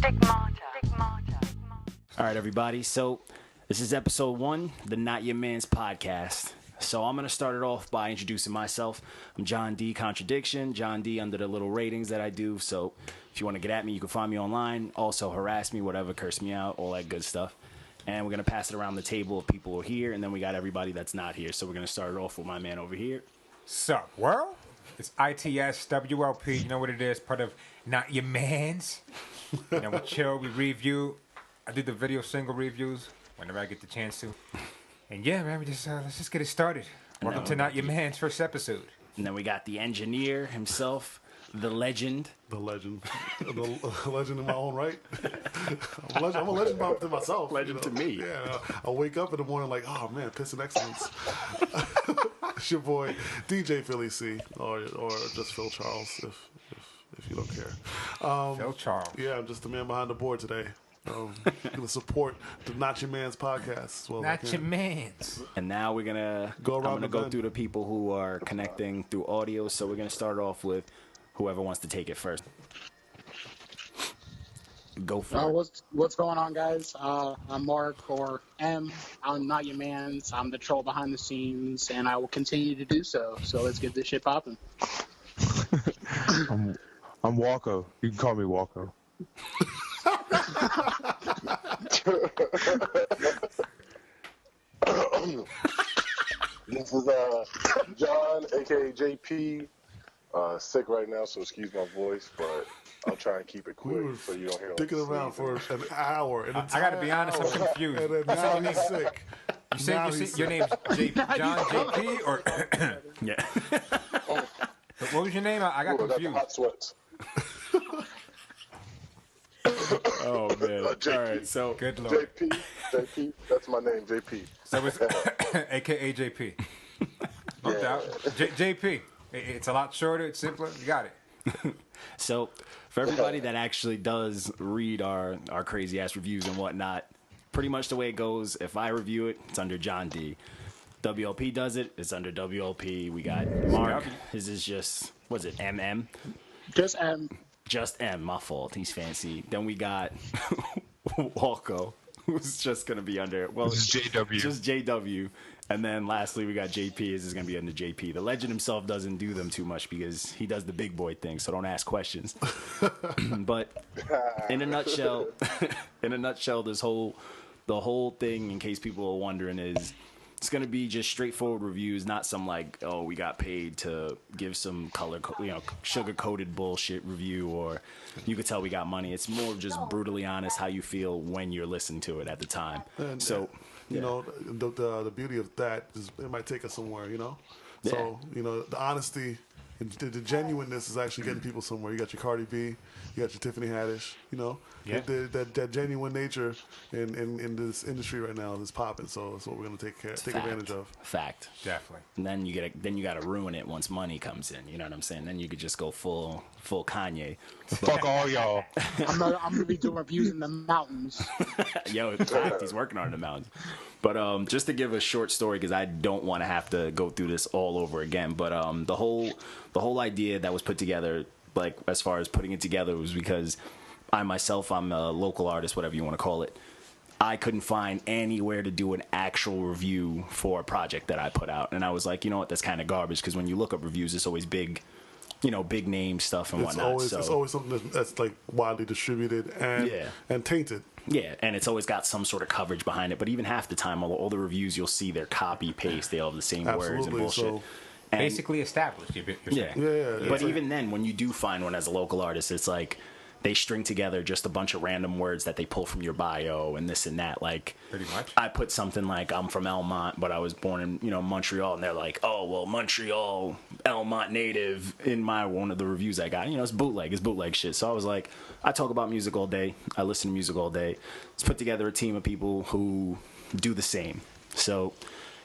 All right, everybody. So this is episode 1, the Not Your Man's podcast. So I'm going to start it off by introducing myself. I'm John D. Contradiction. John D. under the little ratings that I do. So if you want to get at me, you can find me online. Also harass me, whatever, curse me out, all that good stuff. And we're going to pass it around the table if people are here. And then we got everybody that's not here. So we're going to start it off with my man over here. Sup, world? It's ITS WLP. You know what it is? Part of Not Your Man's. You know, we chill, we review. I do the video single reviews whenever I get the chance to. And yeah, man, let's just get it started. Welcome to Not Your Man's first episode. And then we got the engineer himself, the legend. The legend. The legend in my own right. I'm a legend to myself. Legend to me. Yeah, I wake up in the morning like, oh man, piss and excellence. It's your boy, DJ Philly C, or just Phil Charles, if you don't care. Phil Charles. Yeah, I'm just the man behind the board today. Gonna support the Not Your Man's podcast as well. Not Your Man's. And now we're gonna go through the people who are connecting through audio. So we're gonna start off with whoever wants to take it first. Go for it. What's going on, guys? I'm Mark, or M. I'm Not Your Man's. I'm the troll behind the scenes, and I will continue to do so. So let's get this shit popping. I'm Walko. You can call me Walko. This is John, aka JP. Sick right now, so excuse my voice, but I'll try and keep it quick so you don't hear. Sticking around for an hour. I gotta be honest, I'm confused. And then now he's sick. You said your name's John JP or Yeah. what was your name? I got confused. Hot sweats. Oh man! JP. All right, so Good lord. JP, that's my name, JP. So it's AKA JP. No doubt. JP. It's a lot shorter. It's simpler. You got it. So for everybody that actually does read our crazy ass reviews and whatnot, pretty much the way it goes. If I review it, it's under John D. WLP does it, it's under WLP. We got Mark. His is just MM? Just M. Just M. My fault. He's fancy. Then we got Walko, who's just gonna be under This is JW. Just JW. And then lastly, we got JP. This is going to be under JP. The legend himself doesn't do them too much because he does the big boy thing, so don't ask questions. But in a nutshell, the whole thing, in case people are wondering, is it's going to be just straightforward reviews, not some like, oh, we got paid to give some sugar-coated bullshit review, or you could tell we got money. It's more just brutally honest how you feel when you're listening to it at the time. You know, the beauty of that is it might take us somewhere, you know? So, you know, the honesty, the genuineness is actually getting people somewhere. You got your Cardi B, you got your Tiffany Haddish, you know? Yeah. That genuine nature in this industry right now is popping, so that's what we're going to take advantage of. Fact. Definitely. And then you got to ruin it once money comes in, you know what I'm saying? Then you could just go full Kanye. Fuck all y'all. I'm gonna be doing reviews in the mountains. Yo, in fact, he's working on the mountains. But just to give a short story, because I don't want to have to go through this all over again. But the whole idea that was put together, like as far as putting it together, was because I'm a local artist, whatever you want to call it. I couldn't find anywhere to do an actual review for a project that I put out, and I was like, you know what, that's kind of garbage, because when you look up reviews, it's always big name stuff and whatnot. It's always something that's like widely distributed and tainted. Yeah, and it's always got some sort of coverage behind it. But even half the time, all the reviews you'll see, they're copy paste. They all have the same words and bullshit. So, and basically established. You're saying. Yeah. But even then, when you do find one as a local artist, it's like they string together just a bunch of random words that they pull from your bio and this and that. Like, pretty much. I put something like, I'm from Elmont, but I was born in Montreal, and they're like, oh well, Montreal, Elmont native. In one of the reviews I got, it's bootleg shit. So I was like, I talk about music all day, I listen to music all day. Let's put together a team of people who do the same. So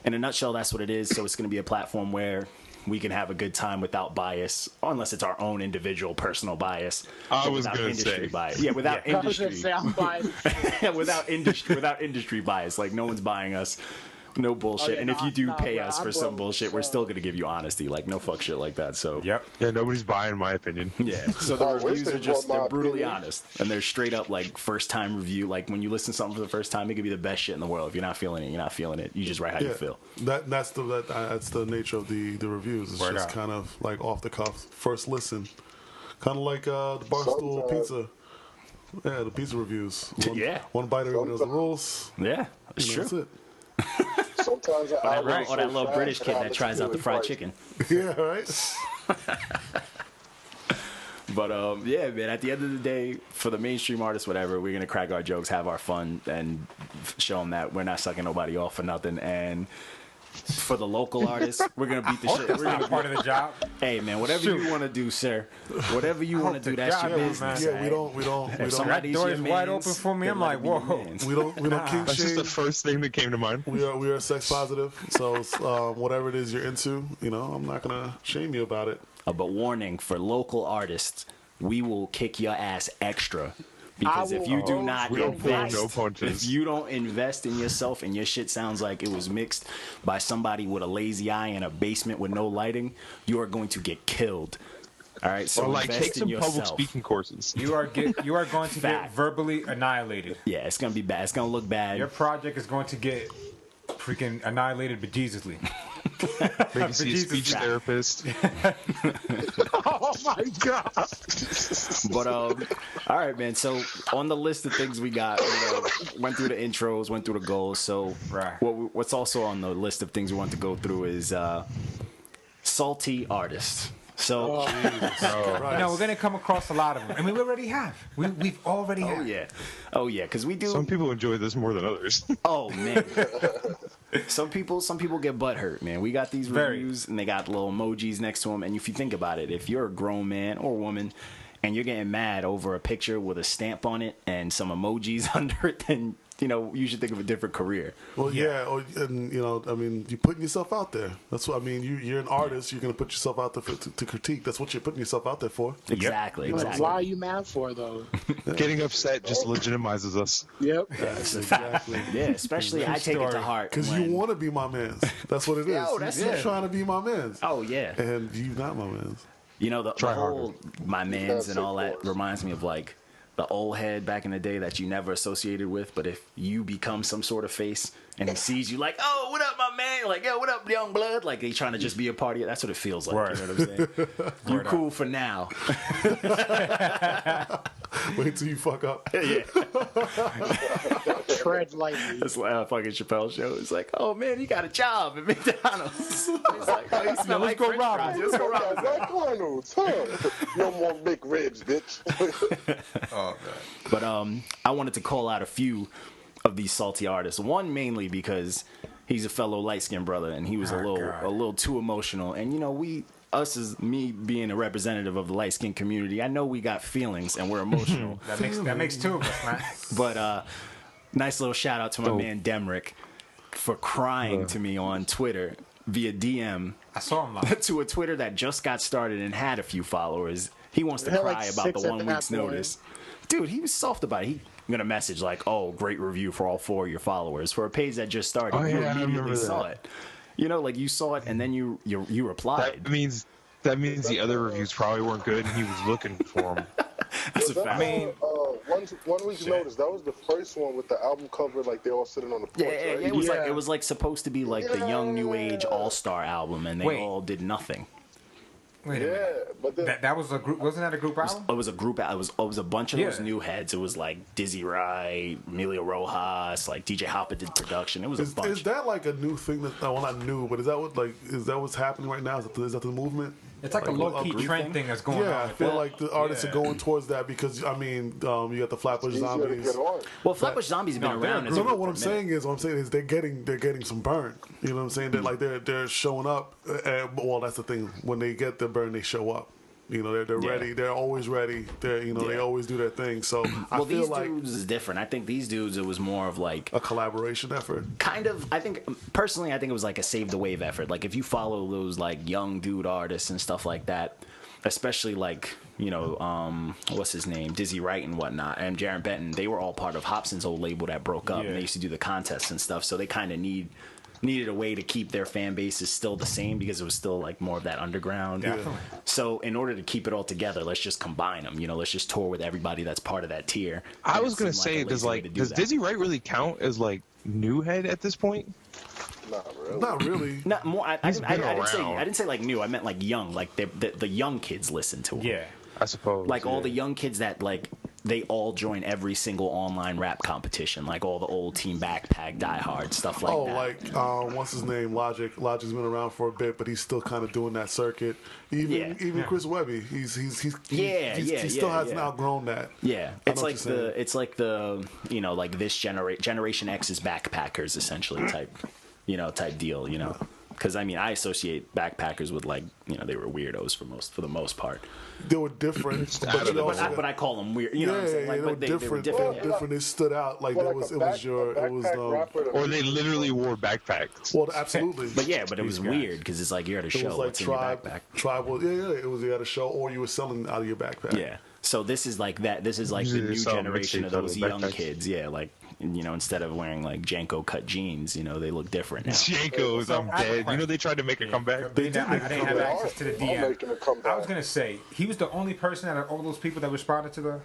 in a nutshell, that's what it is. So it's going to be a platform where we can have a good time without bias, unless it's our own individual personal bias. I was going to say bias. Yeah, without industry. I'm biased. Yeah, without industry bias. Like, no one's buying us. No bullshit. yeah, and if you do pay bro, us I'm for some broke, bullshit, we're so- still gonna give you honesty. Like no fuck shit like that. So Yep. Yeah, nobody's buying my opinion. yeah. So the I wish reviews they are just bought my they're brutally opinion. honest and they're straight up like first time review. Like when you listen to something for the first time, it could be the best shit in the world. If you're not feeling it, you're not feeling it. You just write how you feel. That's the nature of the reviews. It's Word just up. kind of like off the cuff, first listen, kind of like the Barstool Sometimes- pizza. Yeah, the pizza reviews. Yeah. One bite, everybody knows the rules. Yeah, it's You know, true. that's Sometimes Or that little British kid that tries out the fried chicken. it. Yeah, right. But yeah, man. At the end of the day, for the mainstream artists, whatever, we're gonna crack our jokes, have our fun, and show them that we're not sucking nobody off for nothing. And for the local artists, we're gonna beat the shit. That's We're not gonna part of the job. Hey man, whatever you want to do, sir. Whatever you want to do, that's your God, business. Yeah, alright? we don't. If We don't. somebody's That door your is wide mans, open for me. then I'm let like, it be your whoa. mans. We don't kink That's just the shame. first thing that came to mind. We are sex positive. So whatever it is you're into, I'm not gonna shame you about it. But warning for local artists, we will kick your ass extra. Because if you do not We don't pull invest, no punches. if you don't invest in yourself and your shit sounds like it was mixed by somebody with a lazy eye in a basement with no lighting, you are going to get killed. All right, so Or like invest take in some yourself. public speaking courses. You are going to Fact. get verbally annihilated. Yeah, it's gonna be bad. It's gonna look bad. Your project is going to get freaking annihilated bejesusly. Maybe see a Jesus speech Christ. therapist. Oh my god! But all right, man. So on the list of things we got, went through the intros, went through the goals. So Right. what's also on the list of things we want to go through is salty artists. So We're going to come across a lot of them. I mean, we already have. We've already had. oh yeah, because we do. Some people enjoy this more than others. Oh man. Some people get butt hurt, man. We got these Very. reviews and they got little emojis next to them. And if you think about it, if you're a grown man or woman and you're getting mad over a picture with a stamp on it and some emojis under it, then you should think of a different career. Well, and you're putting yourself out there. That's what I mean. You're an artist. You're gonna put yourself out there to critique. That's what you're putting yourself out there for. Exactly. Like, why are you mad for though? Getting upset just legitimizes us. Yep. Exactly. Yeah, especially I take it to story. heart. Because when- you want to be my man. That's what it is. Yo, that's You're it. trying to be my man. Oh yeah. And you not my man. The Try whole my mans and all that course. reminds me of like the old head back in the day that you never associated with, but if you become some sort of face and he sees you like, oh, what up, my man? Like, yo, what up, young blood? Like they trying to just be a part of it. That's what it feels like. Word. You know what I'm saying? You cool for now. Wait till you fuck up. Yeah. Tread lightly. It's like a fucking Chappelle show. It's like, oh man, you got a job at McDonald's. It's like, oh, you smell like go French rob fries. him. Let's go rob him. McDonald's, huh? No more McRibs, bitch. Oh, God. But I wanted to call out a few of these salty artists. One mainly because he's a fellow light skinned brother, and he was God. a little too emotional. And us as me being a representative of the light skinned community, I know we got feelings and we're emotional. That makes two of us, man. But nice little shout out to my Oh. man Demrick for crying to me on Twitter via DM I saw him live. to a Twitter that just got started and had a few followers. He wants to Had cry like about 6 the at 1 that week's point. notice. Dude, he was soft about it. He gonna message like, "Oh, great review for all 4 of your followers for a page that just started." Oh, You yeah, I immediately remember saw that. it. Like you saw it and then you replied. That means the other reviews probably weren't good, and he was looking for them. That's a Was that, fact. one week's notice. That was the first one with the album cover, like they all sitting on the porch, Yeah, right? it was like supposed to be like the young new age all-star album, and they Wait. all did nothing. Wait a minute. Yeah, but then That was a group. Wasn't that a group album? It was a group. It was a bunch of those Yeah. new heads. It was like Dizzy Wright, Emilio Rojas, like DJ Hopper did production. It was a Is bunch. that like a new thing that? Well, not new, but is that what's happening right now? Is that the movement? It's like a low key group trend thing? thing that's going Yeah, on. I with feel that. like the artists Yeah. are going towards that because you got the Flatbush easier to Zombies. get on. Well, Flatbush Zombies have been No, they're around. a as So a no, group what I'm for a minute. saying is they're getting some burn. You know what I'm saying? They're like they're showing up. Well, that's the thing. When they get the burn, they show up. They're Yeah. ready. They're always ready. They Yeah. always do their thing. So I Well, feel these like dudes is different. I think these dudes, it was more of like a collaboration effort. kind of. I think personally, I think it was like a save the wave effort. Like if you follow those like young dude artists and stuff like that, especially like what's his name, Dizzy Wright and whatnot, and Jaron Benton, they were all part of Hobson's old label that broke up, and Yeah. they used to do the contests and stuff. So they kind of need needed a way to keep their fan bases still the same because it was still like more of that underground. Definitely. So in order to keep it all together, let's just combine them. Let's just tour with everybody that's part of that tier. I And was it gonna seemed say, a lazy way to do does that. Dizzy Wright really count as like new head at this point? Not really. Not really. Not more. I He's didn't been say. around. I didn't say like new. I meant like young. Like the young kids listen to him. Yeah. I suppose. Like all the young kids that like they all join every single online rap competition. Like all the old Team Backpack, Die Hard stuff like that. Like what's his name? Logic. Logic's been around for a bit, but he's still kind of doing that circuit. Even Chris Webby, he still hasn't outgrown that. Yeah, I it's know what like you're saying. it's like the like this Generation X's backpackers essentially type deal. Because I mean I associate backpackers with like they were weirdos for the most part. They were different, but you also But I call them weird. You know what I'm saying? Like, they were but they different. were different. They were different. They stood out. Like Well, it was or they literally wore backpacks. well, absolutely. But yeah, but it was These guys. weird because it's like you're at a It show. was like What's in your backpack? tribal. Yeah. It was you had a show, or you were selling out of your backpack. Yeah. So this is like that. This is like the Usually they new sell generation of mixtapes out those of young backpacks. kids. Yeah, like instead of wearing like Janko cut jeans, they look different now. Jankos, I'm dead. They tried to make a comeback. They did I make a didn't have comeback. access to the I'm DM. making a comeback. I was gonna say he was the only person out of all those people that responded to the.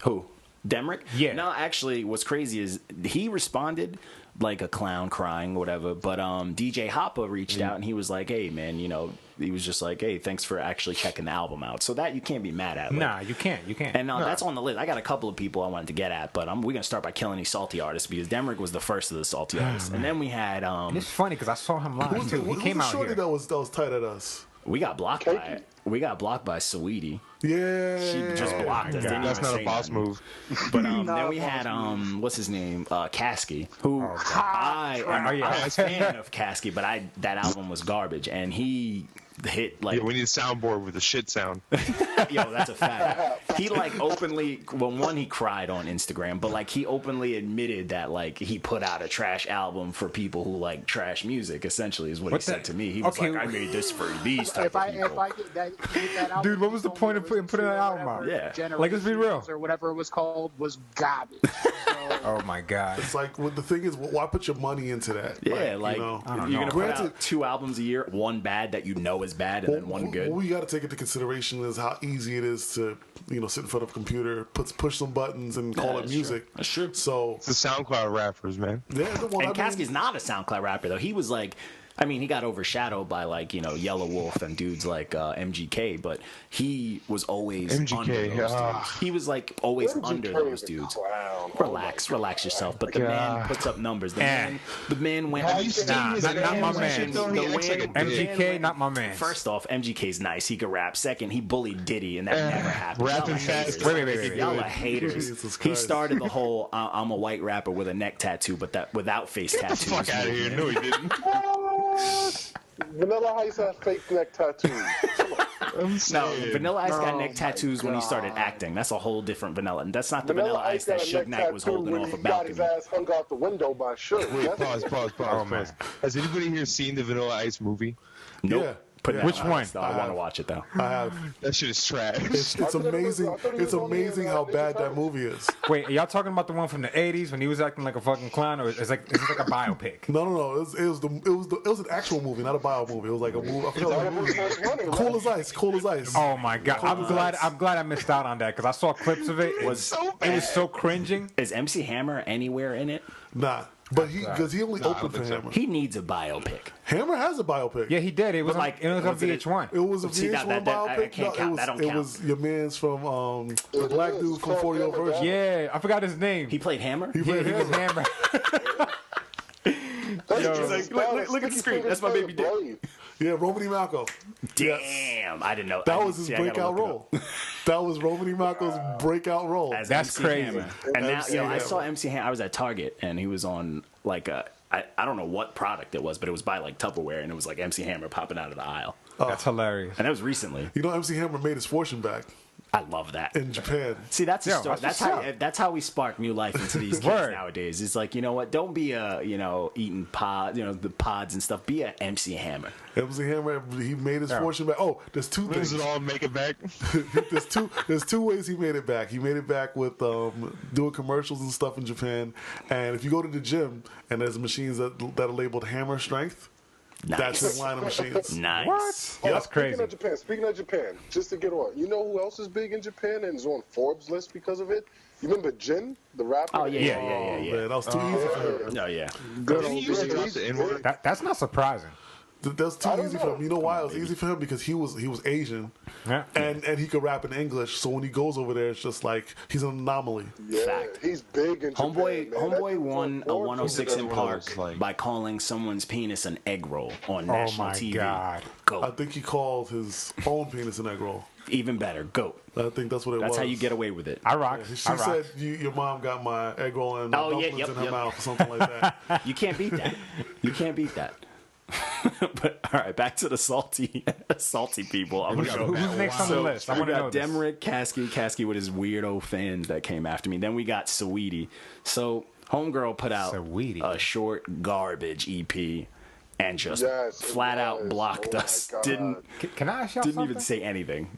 Who? Demrick? Yeah. No, actually, what's crazy is he responded like a clown crying, whatever. But DJ Hoppa reached out and he was like, "Hey, man, he was just like, hey, thanks for actually checking the album out." So that you can't be mad at. Like, Nah, you can't. And that's on the list. I got a couple of people I wanted to get at, but we're gonna start by killing these salty artists because Demrick was the first of the salty artists, and then we had And it's funny because I saw him live too. He came the out shorty here. that was tight at us. we got blocked by Saweetie. Yeah, She just blocked us. Didn't That's even not say a boss nothing. move. But then we had what's his name, Kasky, who I am a fan of Kasky, but that album was garbage, and he hit like Yeah, we need a soundboard with a shit sound. yo, that's a fact. He like openly, he cried on Instagram, but like he openly admitted that like he put out a trash album for people who like trash music. Essentially, is what he said to me. He was like, "I made this for these type If of I people." get that album, Dude, what was the point of putting that album out? Yeah. Like, let's be real. Or whatever it was called was garbage. So, Oh my god. it's like the thing is, why put your money into that? Yeah, like you know, I don't you're know. gonna put Granted- out 2 albums a year, one bad that is bad, and then one good. What we got to take into consideration is how easy it is to, sit in front of a computer, push some buttons, and call it that's music. true. That's true. So It's the SoundCloud rappers, man. yeah, well, And Kasky's not a SoundCloud rapper though. He was like, he got overshadowed by like Yellow Wolf and dudes like MGK, but he was always MGK, under those dudes. He was like always under MGK those is a dudes. clown. Relax yourself. But the man puts up numbers. The man went. Have you seen his not my ass man. shit, though? He acts like a dick. MGK, not my man. First off, MGK's nice. He could rap. Second, he bullied Diddy, and that never happened. Rapping Y'all are fast. haters. Wait. Y'all are haters. Jesus He Christ. started the whole "I'm a white rapper with a neck tattoo, but that without face Get the tattoos." fuck out of here. No, he didn't. Vanilla Ice has fake neck tattoos. I'm No, saying. Vanilla Ice got Oh neck my tattoos when he started God. acting. That's a whole different Vanilla. And that's not the Vanilla Ice that got a Suge neck Knight was tattoo holding when off a he got his balcony. ass hung out the window by Suge. Wait, That's- pause. Has anybody here seen the Vanilla Ice movie? Nope. Yeah. Put that Which on my one? list, though. I want to watch it though. I have. That shit is trash. It's thought it was- amazing. I thought he It's was only in, amazing how Ninja bad that Turtles. movie is. Wait, are y'all talking about the one from the '80s when he was acting like a fucking clown, or is this like a biopic? No. It was an actual movie, not a bio movie. It was like a movie. I forgot what That movie. was first running, right? Cool as ice. Cool as ice. Oh my god, I'm glad I missed out on that because I saw clips of it. It Was so it was so cringing. Is MC Hammer anywhere in it? Nah, but because he only opened for think so. Hammer. He needs a biopic. Hammer has a biopic. Yeah, he did. It was But, like like, it was on was it- VH1. It was a See, VH1 that- I biopic. can't count. That don't It count. was your man's from the It black is. dude It's from called 40 Year Hammer, Virgin. Yeah, I forgot his name. He played Hammer. He Yeah, played he was Hammer. Hammer. That's look at the screen. That's my baby dick. Brave. Yeah, Romany Malco. Damn, I didn't know. That I- was his see, I gotta breakout look it role. That was Romany Malco's breakout role. As That's MC crazy. Hammer. And now, MC I Hammer. saw MC Hammer. I was at Target, and he was on like I don't know what product it was, but it was by like Tupperware, and it was like MC Hammer popping out of the aisle, That's hilarious. and that was recently. You know, MC Hammer made his fortune back I love that. in Japan. See, that's a Yo, story. that's That's how we spark new life into these kids Word. nowadays. It's like, you know what? Don't be eating pod, the pods and stuff. Be a MC Hammer. MC Hammer, he made his fortune back. Oh, there's two Does things. it all make it back? There's two ways he made it back. He made it back with doing commercials and stuff in Japan. And if you go to the gym and there's machines that are labeled Hammer Strength, Nice. that's his line of machines. Nice. What? Yeah. That's crazy. Speaking of Japan, just to get on, you know who else is big in Japan and is on Forbes list because of it? You remember Jin, the rapper? Oh yeah. Man, that was too easy for him. Oh yeah. Good Did he old used to Jin. drop the N-word? That's not surprising. That's too I don't easy for know. him. You know why it was easy for him? Because he was Asian, Yeah. and he could rap in English. So when he goes over there, it's just like he's an anomaly. Yeah, Fact. he's big in Japan. Homeboy man. won That a dude's on Forbes. 106 in Another one Park of those, like- by calling someone's penis an egg roll on Oh national my TV. God. I Goat. think he called his own penis an egg roll. Even better. Goat. I think that's what it was. That's how you get away with it. I rock. She I rock. said your mom got my egg roll and Oh, yeah, dumplings yep, in her yep. mouth or something like that. You can't beat that. You can't beat that. But all right, back to the salty people. I'm gonna go. Who's next on the list? I We want to know got this. Demrick, Kasky with his weirdo fans that came after me. Then we got Saweetie. So Homegirl put out Saweetie. a short garbage EP and just Yes, it flat out was. blocked Oh my us. God. Can I ask y'all Didn't something? even say anything.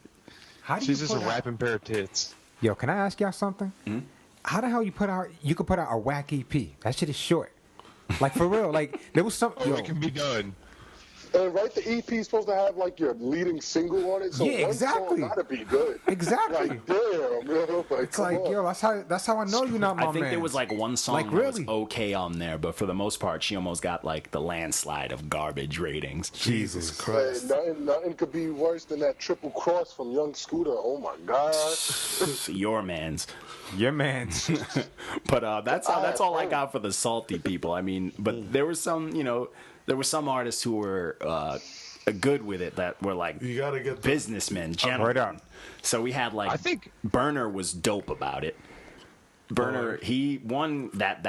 How do She's you just a put out- rapping pair of tits. Yo, can I ask y'all something? How the hell you could put out a whack EP? That shit is short. Like for real. Like there was some. Oh, Yo, it can be done. And right, the EP is supposed to have like your leading single on it, so Yeah, one exactly. song gotta be good. Exactly. Like damn, yo, like, it's like, come on. yo, that's how I know you're not my I think man. there was like one song Like, that was really? okay on there, but for the most part, she almost got like the landslide of garbage ratings. Jesus Hey, Christ. nothing could be worse than that triple cross from Young Scooter. Oh my God. Your man's. Your man. But that's all I got for the salty people. I mean, but there were some, there were some artists who were good with it that were like You gotta get the, businessmen, gentlemen. Right on. So we had like I think- Burner was dope about it. Burner, he won that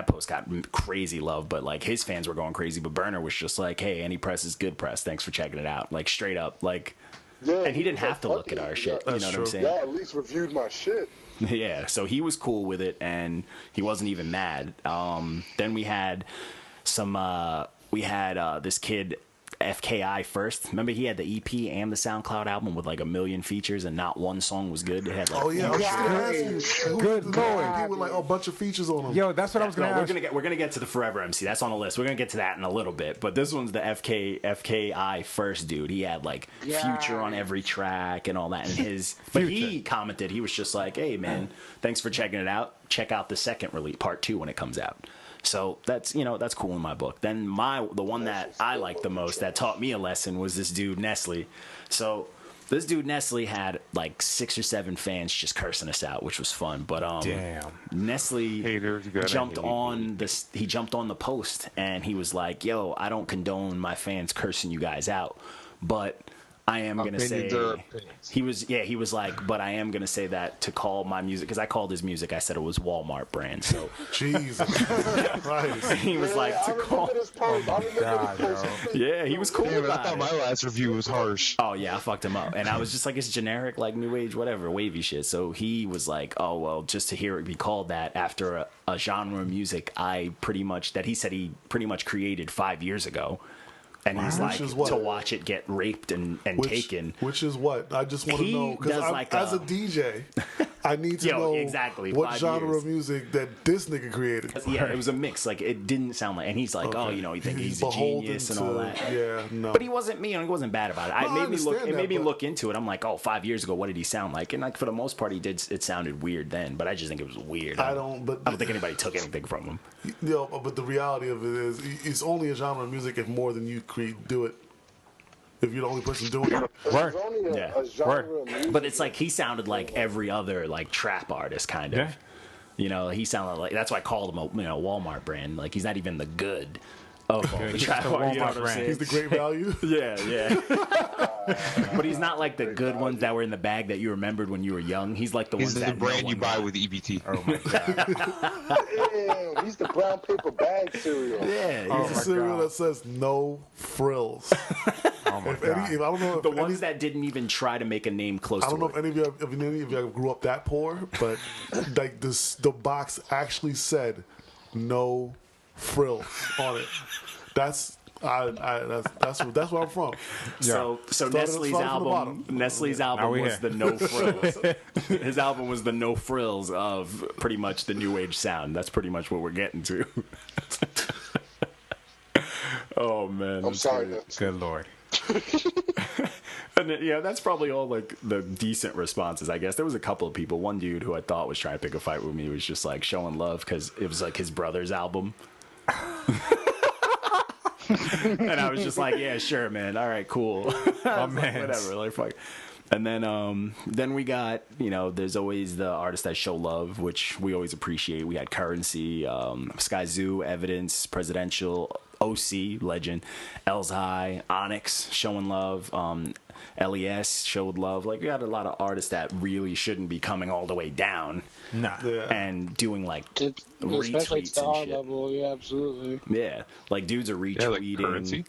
post got crazy love, but like his fans were going crazy. But Burner was just like, "Hey, any press is good press. Thanks for checking it out." Like straight up, like, Yeah, and he didn't was have to like, look at "Fuck our it." shit. You know That's what I'm true. saying? Yeah, at least reviewed my shit. Yeah, so he was cool with it, and he wasn't even mad. Then we had this kid FKI first. Remember, he had the EP and the SoundCloud album with like 1 million features, and not one song was good. It had like Oh yeah, I was just gonna ask you. Good who's Lord. the EP with like a bunch of features on them. Yo, that's what I was No, gonna we're ask. gonna get to the Forever MC. That's on the list. We're gonna get to that in a little bit. But this one's the FKI first dude. He had like Future on every track and all that. And he commented. He was just like, "Hey man, thanks for checking it out. Check out the second release, part 2, when it comes out." So that's cool in my book. Then the one that I liked the most that taught me a lesson was this dude Nestle. So this dude Nestle had like 6 or 7 fans just cursing us out, which was fun. But Damn. Nestle Haters gonna jumped hate on this. He jumped on the post and he was like, "Yo, I don't condone my fans cursing you guys out, but I am gonna say." Opinions are opinions. He was like, "But I am gonna say that to call my music, because I called his music. I said it was Walmart brand." So Jesus Christ. he was like, I "To remember call." this post. I remember God, this post. Yeah, he was cool Damn it, I about thought it. my last review was harsh. Oh yeah, I fucked him up, and I was just like, it's generic, like new age, whatever, wavy shit. So he was like, "Oh well, just to hear it be called that after a genre of music he pretty much created 5 years ago," and he's Which like, is what? to watch it get raped and taken. Which is what? I just want to He know does because like as a- a DJ, I need to Yo, know exactly, what 5 genre years. of music that this nigga created. Yeah, it was a mix. Like it didn't sound like, and he's like, "Oh, Okay. you think he's a beholden genius and all to- that." Yeah, no. But he wasn't he wasn't bad about it. No, I It made understand that, me but- look into it. I'm like, oh, 5 years ago, what did he sound like? And like for the most part, it sounded weird then. But I just think it was weird. I don't think anybody took anything from him. But the reality of it is, it's only a genre of music if more than you do it. If you're the only person doing it. Word. There's only Yeah. a genre Word. of music. But it's like he sounded like every other like trap artist kind of. Yeah. He sounded like, that's why I called him a Walmart brand. Like he's not even the good. Oh, the trap the one, you know Walmart what I'm brand. saying? He's the great value. Yeah. But he's not like the good ones that were in the bag that you remembered when you were young. He's like the He's ones the that brand no you one buy got. with EBT. Oh my god. Damn, he's the brown paper bag cereal. Yeah, Oh It's a my cereal God. that says no frills. Oh my If any, god. if, I don't know if the any, ones that didn't even try to make a name close I don't to know it. if any of you grew up that poor, but like this, the box actually said no frills on it. That's that's where I'm from. So Nestle's from the album, bottom. Nestle's Now album we was here. the No Frills. His album was the No Frills of pretty much the new age sound. That's pretty much what we're getting to. Oh man, I'm that's sorry. great. That's Good lord. And yeah, that's probably all like the decent responses. I guess there was a couple of people. One dude who I thought was trying to pick a fight with me was just like showing love because it was like his brother's album. And I was just like, yeah, sure, man. All right, cool. I was like, man. whatever, like fuck. And then we got, you know, there's always the artists that show love, which we always appreciate. We had Currency, Sky Zoo, Evidence, Presidential, OC, Legend, Els High, Onyx showing love, LES showed love. Like, we got a lot of artists that really shouldn't be coming all the way down Nah. Yeah. and doing like Especially retweets to our and shit. level, yeah, absolutely. Yeah, like dudes are Yeah, like retweeting. Currency.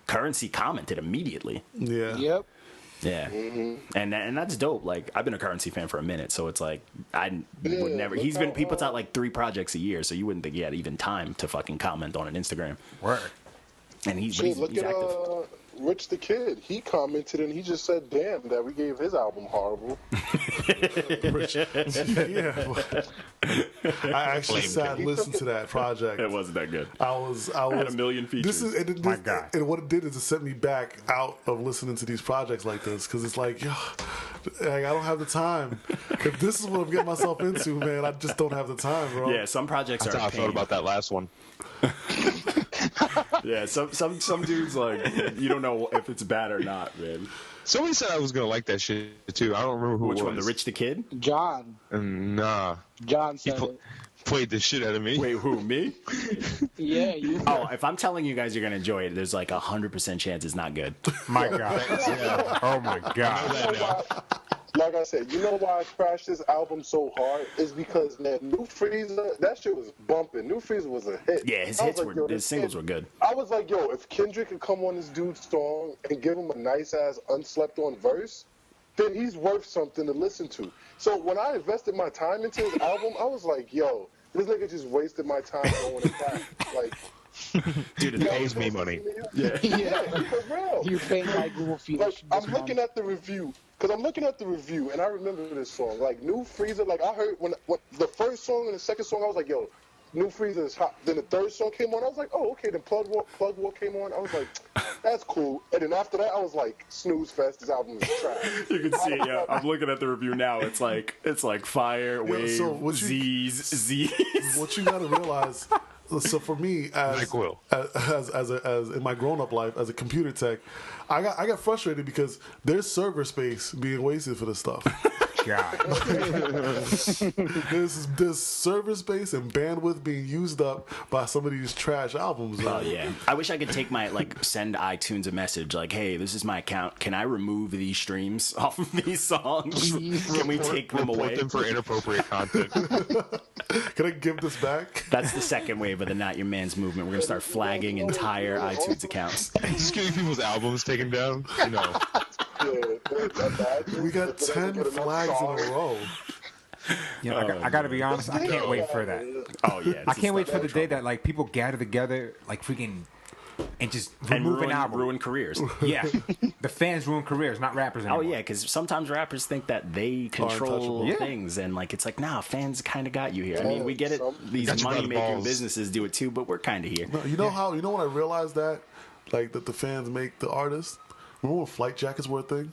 Currency commented immediately. Yeah. Yep. Yeah, and that's dope. Like, I've been a Currency fan for a minute, so it's like I would never. look He puts how, out like 3 projects a year, so you wouldn't think he had even time to fucking comment on an Instagram. Word. And but Shit, look he's at active. Rich the Kid. He commented and he just said, "Damn, that we gave his album horrible." Yeah. I actually Blame sat him. and listened to that project. It wasn't that good. I was had a million features. This is and My God. and what it did is it sent me back out of listening to these projects like this because it's like, yo, like, I don't have the time. If this is what I'm getting myself into, man, I just don't have the time, bro. Yeah, some projects That's are how a I felt pain. about that last one. Yeah, some dudes like you don't know if it's bad or not, man. Somebody said I was gonna like that shit too. I don't remember who Which it one? was. The Rich the Kid? John. Nah, John he said it. played the shit out of me. Wait, who? Me? Yeah, you. Oh, if I'm telling you guys you're gonna enjoy it, there's like 100% chance it's not good. My god. Oh my god. You know why- like I said, you know why I crashed this album so hard? Is because, man, New Freezer, that shit was bumping. New Freezer was a hit. Yeah, his I was hits like, were, yo, his this singles kid- were good. I was like, yo, if Kendrick could come on this dude's song and give him a nice-ass, unslept-on verse, then he's worth something to listen to. So when I invested my time into his album, I was like, yo, this nigga just wasted my time going to crack. Like, Dude, He pays me money. Yeah. yeah, for real. You're paying my Google fee. Like, I'm looking at the review, because I'm looking at the review, and I remember this song. Like, New Freezer, like, I heard when the first song and the second song, I was like, yo, New Freezer is hot. Then the third song came on, I was like, oh, okay. Then Plug Walk came on, I was like, that's cool. And then after that, I was like, snooze fest, this album is trash. You can see it, yeah. I'm looking at the review now. It's like fire, wave, so what you- Z's. What you got to realize. So for me, Like Will. as in my grown up life as a computer tech, I got frustrated because there's server space being wasted for this stuff. God. There's server space and bandwidth being used up by some of these trash albums. Oh yeah. I wish I could take my send iTunes a message like, hey, this is my account. Can I remove these streams off of these songs? Can we take them Report away? them for inappropriate content. Can I give this back? That's the second wave of the Not Your Man's movement. We're gonna start flagging entire iTunes accounts. Just getting people's albums taken down. You know, We got 10 flags in a row. You know, I gotta be honest. I can't wait for that. Oh yeah. I can't wait for the day that like people gather together, like freaking, and just and remove an album. ruin careers. Yeah, the fans ruin careers, not rappers Oh anymore. yeah, because sometimes rappers think that they control untouchable. Yeah. things, and like it's like, nah, fans kind of got you here. I mean, we get it; these Got you by the money-making balls. businesses do it too, but we're kind of here. You know when I realized that, like that the fans make the artists. Remember when flight jackets were a thing?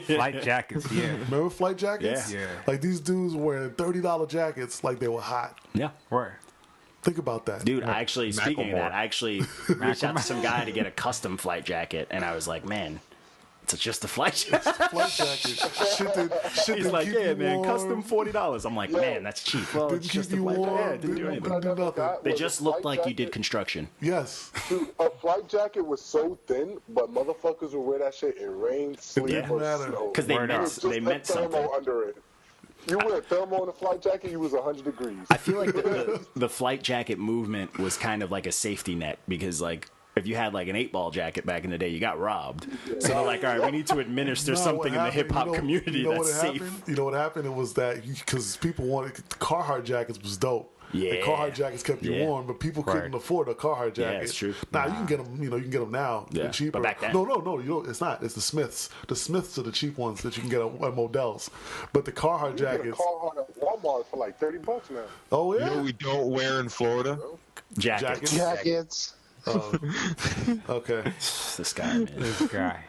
Flight jackets. Yeah, Remember flight jackets? Yeah. Like these dudes wearing $30 jackets like they were hot. Yeah. where? Think about that. Dude, I actually, speaking of Macklemore. that, I actually reached out to some guy to get a custom flight jacket, and I was like, man, It's just a flight jacket. Flight jacket. Shit He's didn't like, keep yeah, you man, warm. custom $40. I'm like, man, that's cheap. Well, Didn't it's just keep a you flight jacket. warm. Yeah, it didn't do anything. Didn't do nothing. They just looked like you did construction. Yes. Dude, a flight jacket was so thin, but motherfuckers would wear that shit in rain, sleet, didn't or matter. snow. Because they Word meant, up. Just they put meant thermal something. under it. You wear a thermal in a flight jacket, you was 100 degrees. I feel like the flight jacket movement was kind of like a safety net because, like, if you had like an 8-ball jacket back in the day, you got robbed. So they're like, all right, we need to administer No, something in the what hip hop happened, community you know that's what safe. happened? You know what happened? It was that because people wanted the Carhartt jackets was dope. Yeah. The Carhartt jackets kept you Yeah. warm, but people couldn't afford a Carhartt jacket. Yeah, it's true. Now you can get them. You know, you can get them now. Yeah, They're cheaper. but back then- no. You know, it's not. It's the Smiths. The Smiths are the cheap ones that you can get at Modell's. But the Carhartt You get a jackets. Carhartt at Walmart for like $30 now. Oh You yeah. know what we don't wear in Florida? Jackets. Jackets. Okay. This guy, man. This guy.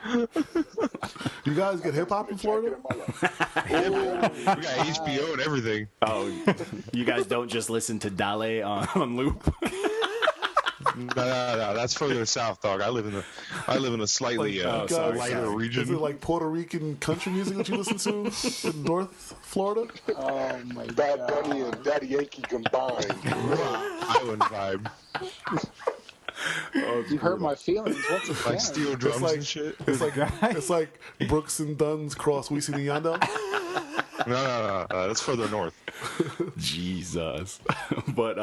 You guys get hip hop in Florida? We got HBO and everything. Oh, you guys don't just listen to Dale on loop? No, that's further south, dog. I live in a slightly Guys, lighter region. Is it like Puerto Rican country music that you listen to in North Florida? Oh my Bad god. Bunny and Daddy Yankee combined. Island vibe, You hurt my feelings once again. like steel drums like- and shit. It's like Brooks and Dunn's cross Weezy and Yandel. No, that's further north. Jesus. But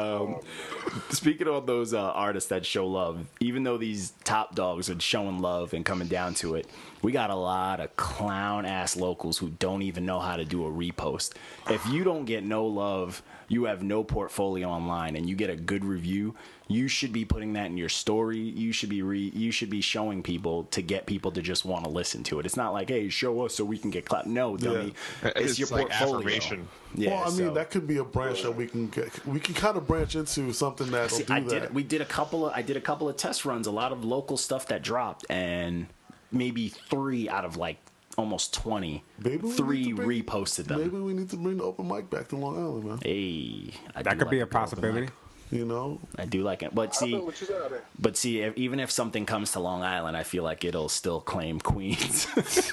speaking of those artists that show love, even though these top dogs are showing love and coming down to it, we got a lot of clown ass locals who don't even know how to do a repost. If you don't get no love, you have no portfolio online, and you get a good review, you should be putting that in your story. You should be showing people to get people to just want to listen to it. It's not like, hey, show us so we can get clout. No, dummy. It's your like portfolio. affirmation. Yeah, Well, I mean, so- that could be a branch that we can get. We can kind of branch into something that'll See, do I that. did a couple of test runs, a lot of local stuff that dropped, and maybe 3 out of like almost 20, Maybe we 3 need to bring- reposted them. Maybe we need to bring the open mic back to Long Island, man. Hey, I That do could be like a possibility. You know, I do like it, but I know see, what you said. even if something comes to Long Island, I feel like it'll still claim Queens. that's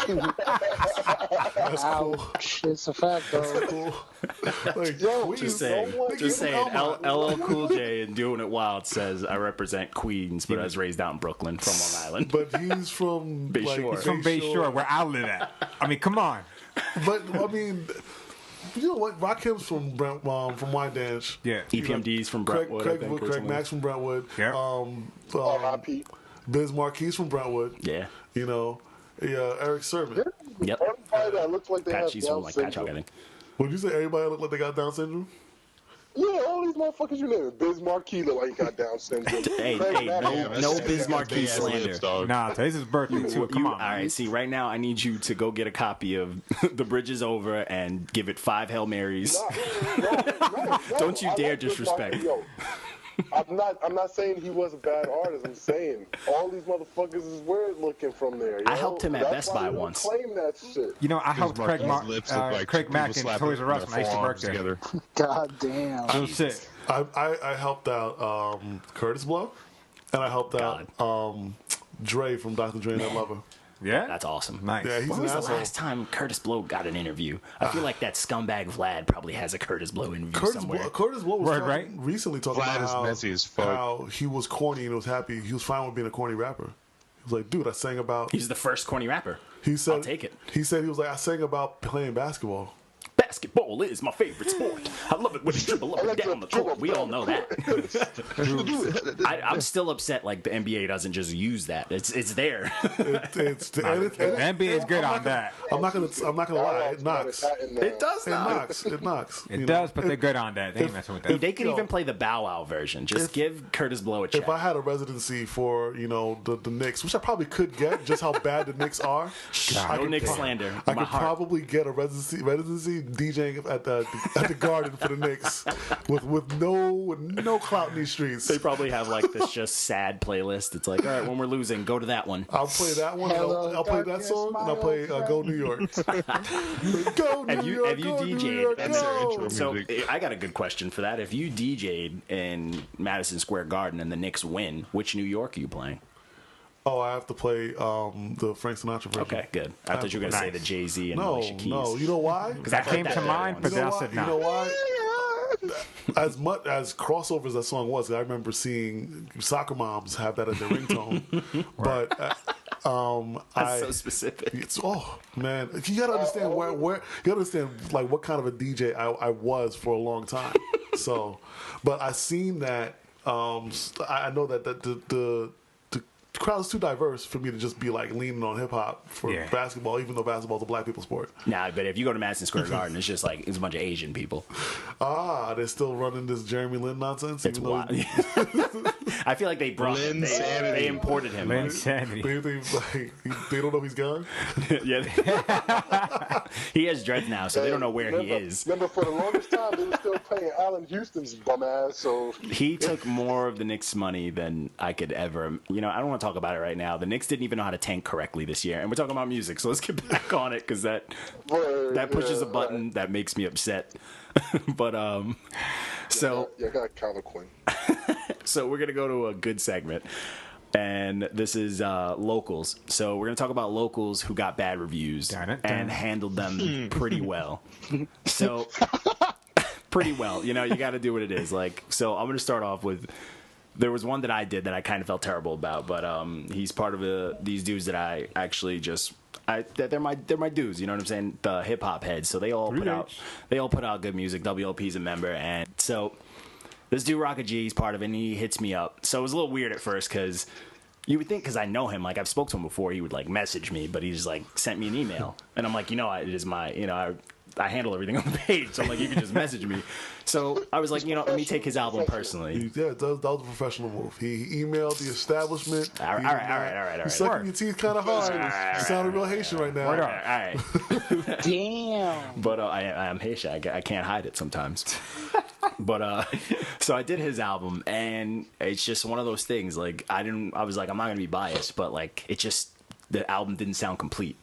cool. Ouch. It's a fact, though. Cool. Like, Yo, we Just just- saying, Nigga, just you saying. know LL Cool J and Doing It Wild says I represent Queens, but I was raised out in Brooklyn from Long Island. But he's from Bay Shore. He's from Bay Shore, where I live at. I mean, come on. But I mean, you know what? Rakim's from from Wyandanch. Yeah. EPMD's from Brentwood. I think, or Craig something. Max from Brentwood. Yeah. R.I.P. Biz Marquis from Brentwood. Yeah. You know, Eric Sermon. Yep. Everybody that looks like they have Patchy's from Down like Patchogue, I syndrome. think. Would you say everybody look like they got Down syndrome? Yeah, all these motherfuckers you name. Biz Marquis look like he got Down syndrome. Hey, Craig Mack no, look like no he got Biz Down Marquis syndrome. slander. dog. Nah, today's his birthday, too. Come on. All right, see, right now I need you to go get a copy of The Bridge is Over and give it 5 Hail Marys. No, Don't you I dare like Biz disrespect. Marquis, yo. I'm not saying he was a bad artist. I'm saying all these motherfuckers is weird looking from there. You I know? helped him at That's Best why Buy they don't once. Claim that shit. You know, I helped Craig, Marquis' lips look like Craig people Mack in slapping Toys R Us when I used to their work forearms there. together. God damn. Real shit. I helped out Curtis Blow, and I helped out Dre from Dr. Dre and That Lover. Yeah? That's awesome. Nice. Yeah, he's When an was the asshole. last time Curtis Blow got an interview? I feel like that scumbag Vlad probably has a Curtis Blow interview somewhere. Curtis Blow was Word, talking, right? recently talking Vlad about is how, messy as fuck. how he was corny and was happy. He was fine with being a corny rapper. He was like, dude, I sang about. He's the first corny rapper. He said, I'll take it. He said he was like, I sang about playing basketball. Basketball is my favorite sport. I love it when you dribble up and down the court. We all know that. I'm still upset like the NBA doesn't just use that. It's there. The NBA is good on that. I'm not gonna lie. It knocks. It does It not. knocks. It knocks. It You does, know? but they're good on that. They ain't messing with that. They could Yo. even play the Bow Wow version. Just give Curtis Blow a check. If I had a residency for the Knicks, which I probably could get, just how bad the Knicks are, I no could Nick pro- slander. I My could heart. probably get a residency DJing at the Garden for the Knicks with no clout in these streets. They probably have like this just sad playlist. It's like, all right, when we're losing, go to that one. I'll play that one. Hello, I'll play that darkness, song, and I'll my play old "Go New York." Go New Have you- York. have you go New DJ'd? York, That's their go. intro. So Music. I got a good question for that. If you DJ'd in Madison Square Garden and the Knicks win, which New York are you playing? Oh, I have to play the Frank Sinatra version. Okay, good. I thought you were gonna say the Jay-Z and No, Alicia Keys. no. You know why? That came to mind, but You then know I why? said You no. know why? As much as crossovers that song was, I remember seeing soccer moms have that as their ringtone. But That's so specific. It's, oh man, you gotta understand where you gotta understand like what kind of a DJ I was for a long time. So, but I seen that. I know that the crowd is too diverse for me to just be like leaning on hip hop for basketball, even though basketball's a black people sport. Nah, but if you go to Madison Square Garden, it's just like it's a bunch of Asian people. They're still running this Jeremy Lin nonsense. It's wild. I feel like they brought him. They imported him. Linsanity. They don't know he's gone. Yeah, he has dreads now, so they don't know where he is. Remember, for the longest time, they were still playing Allen Houston's bum ass. So He took more of the Knicks' money than I could ever. You know, I don't want to talk about it right now. The Knicks didn't even know how to tank correctly this year, and we're talking about music, so let's get back on it because that pushes a button that makes me upset. But so I got counterpoint. So we're gonna go to a good segment, and this is locals. So we're gonna talk about locals who got bad reviews and handled them pretty well. So pretty well, you know, you got to do what it is. Like, so I'm gonna start off with. There was one that I did that I kind of felt terrible about, but he's part of these dudes that I actually just. They're my dudes, you know what I'm saying? The hip hop heads. So they all put out good music. WLP's a member, and so this dude Rocket G, he's part of it, and he hits me up. So it was a little weird at first because you would think because I know him, like I've spoke to him before, he would like message me, but he just like sent me an email, and I'm like, it is my, I handle everything on the page, so I'm like, you can just message me. So I was like, let me take his album personally. Yeah, that was a professional move. He emailed the establishment. All right. You're sucking your teeth kind of hard. You sound real Haitian right now. All right. Damn. But I'm Haitian. I can't hide it sometimes. But so I did his album, and it's just one of those things. Like I was like, I'm not gonna be biased, but like the album didn't sound complete.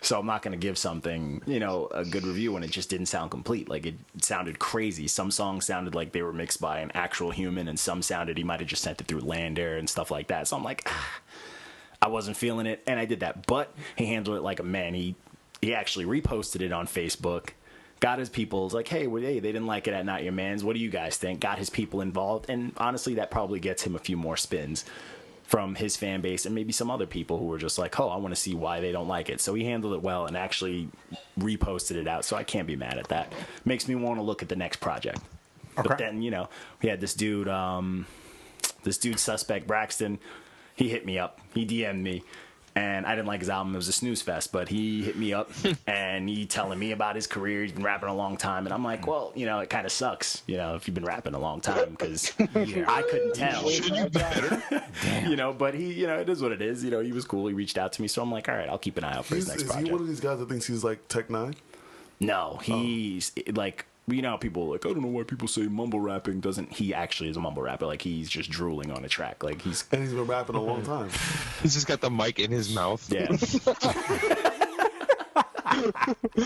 So I'm not going to give something, a good review when it just didn't sound complete. Like it sounded crazy. Some songs sounded like they were mixed by an actual human, and some sounded he might have just sent it through Lander and stuff like that. So I'm like, I wasn't feeling it, and I did that. But he handled it like a man. He actually reposted it on Facebook, got his people. Was like, hey, they didn't like it at Not Your Man's. What do you guys think? Got his people involved, and honestly, that probably gets him a few more spins from his fan base and maybe some other people who were just like, I want to see why they don't like it. So he handled it well and actually reposted it out. So I can't be mad at that. Makes me want to look at the next project. Okay. But then, we had this dude Suspect Braxton. He hit me up. He DM'd me. And I didn't like his album. It was a snooze fest. But he hit me up, and he telling me about his career. He's been rapping a long time. And I'm like, well, it kind of sucks, if you've been rapping a long time, because I couldn't tell. But he, it is what it is. He was cool. He reached out to me. So I'm like, all right, I'll keep an eye out for his next project. Is he one of these guys that thinks he's like Tech Nine? No, he's like... how people are like, I don't know why people say mumble rapping doesn't. He actually is a mumble rapper. Like he's just drooling on a track. Like he's been rapping a long time. He's just got the mic in his mouth. Yeah.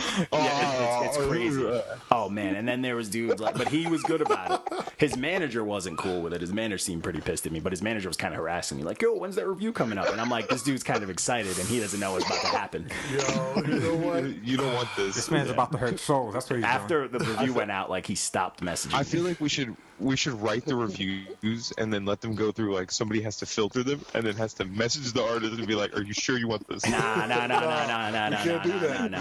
It's crazy. Oh man! And then there was dudes like, but he was good about it. His manager wasn't cool with it. His manager seemed pretty pissed at me, but his manager was kind of harassing me, like, "Yo, when's that review coming up?" And I'm like, "This dude's kind of excited, and he doesn't know what's about to happen." Yo, you know what? You don't want this. This man's about to hurt souls. That's what he's After doing. the review went out, like he stopped messaging. I feel like we should write the reviews and then let them go through. Like somebody has to filter them and then has to message the artist and be like, "Are you sure you want this?" Nah. You can't do that.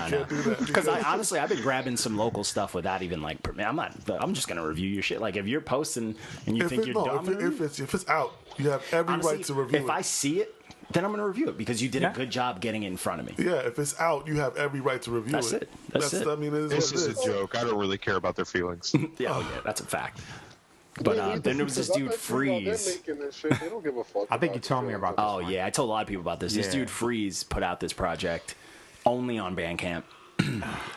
Because I've been grabbing some local stuff without even like. I'm just gonna review your shit. Like if you're posting and you think you're dumb, if it's out, you have every right to review it. If I see it, then I'm gonna review it because you did a good job getting it in front of me. Yeah, if it's out, you have every right to review That's it. it. That's it. I mean, It's just a joke. I don't really care about their feelings. Yeah, that's a fact. But then there was this dude Freeze. They don't give a fuck. I think you told me about this. Oh yeah, I told a lot of people about this. This dude Freeze put out this project only on Bandcamp.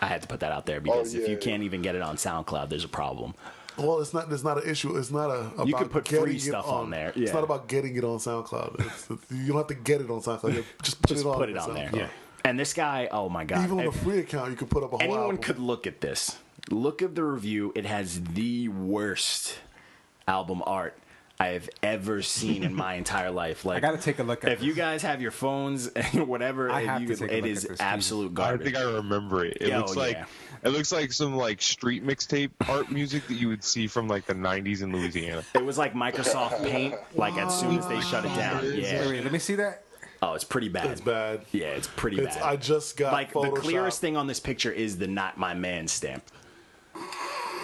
I had to put that out there because if you can't even get it on SoundCloud, there's a problem. Well, it's not an issue. It's not about you could put free stuff on there. It's not about getting it on SoundCloud. You don't have to get it on SoundCloud. Just put it on there. Yeah. And this guy, oh my god! Even on a free account, you could put up a whole Anyone album. could look at this. Look at the review. It has the worst album art I have ever seen in my entire life. Like, I gotta take a look at if this. you guys have your phones and whatever, I have to take a it look is at this, absolute I garbage. think I remember it. It Yo, looks like yeah. it looks like some like street mixtape art music that you would see from like the 90s in Louisiana. It was like Microsoft Paint, like as soon as they shut it down. Yeah. Wait, let me see that. Oh, it's pretty bad. It's bad. Yeah, it's pretty bad. I just got like Photoshop. the clearest thing on this picture is the "Not My Man" stamp.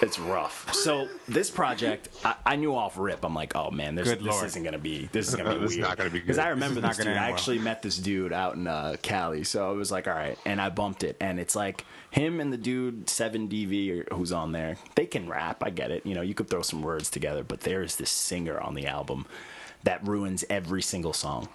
It's rough. So this project, I knew off rip. I'm like, oh man, this Lord. isn't gonna be. This is gonna be This is weird. not gonna be good. Because I remember This is this not dude. gonna I end well. actually met this dude out in Cali, so I was like, all right, and I bumped it, and it's like him and the dude 7DV or who's on there. They can rap. I get it. You know, you could throw some words together, but there is this singer on the album that ruins every single song.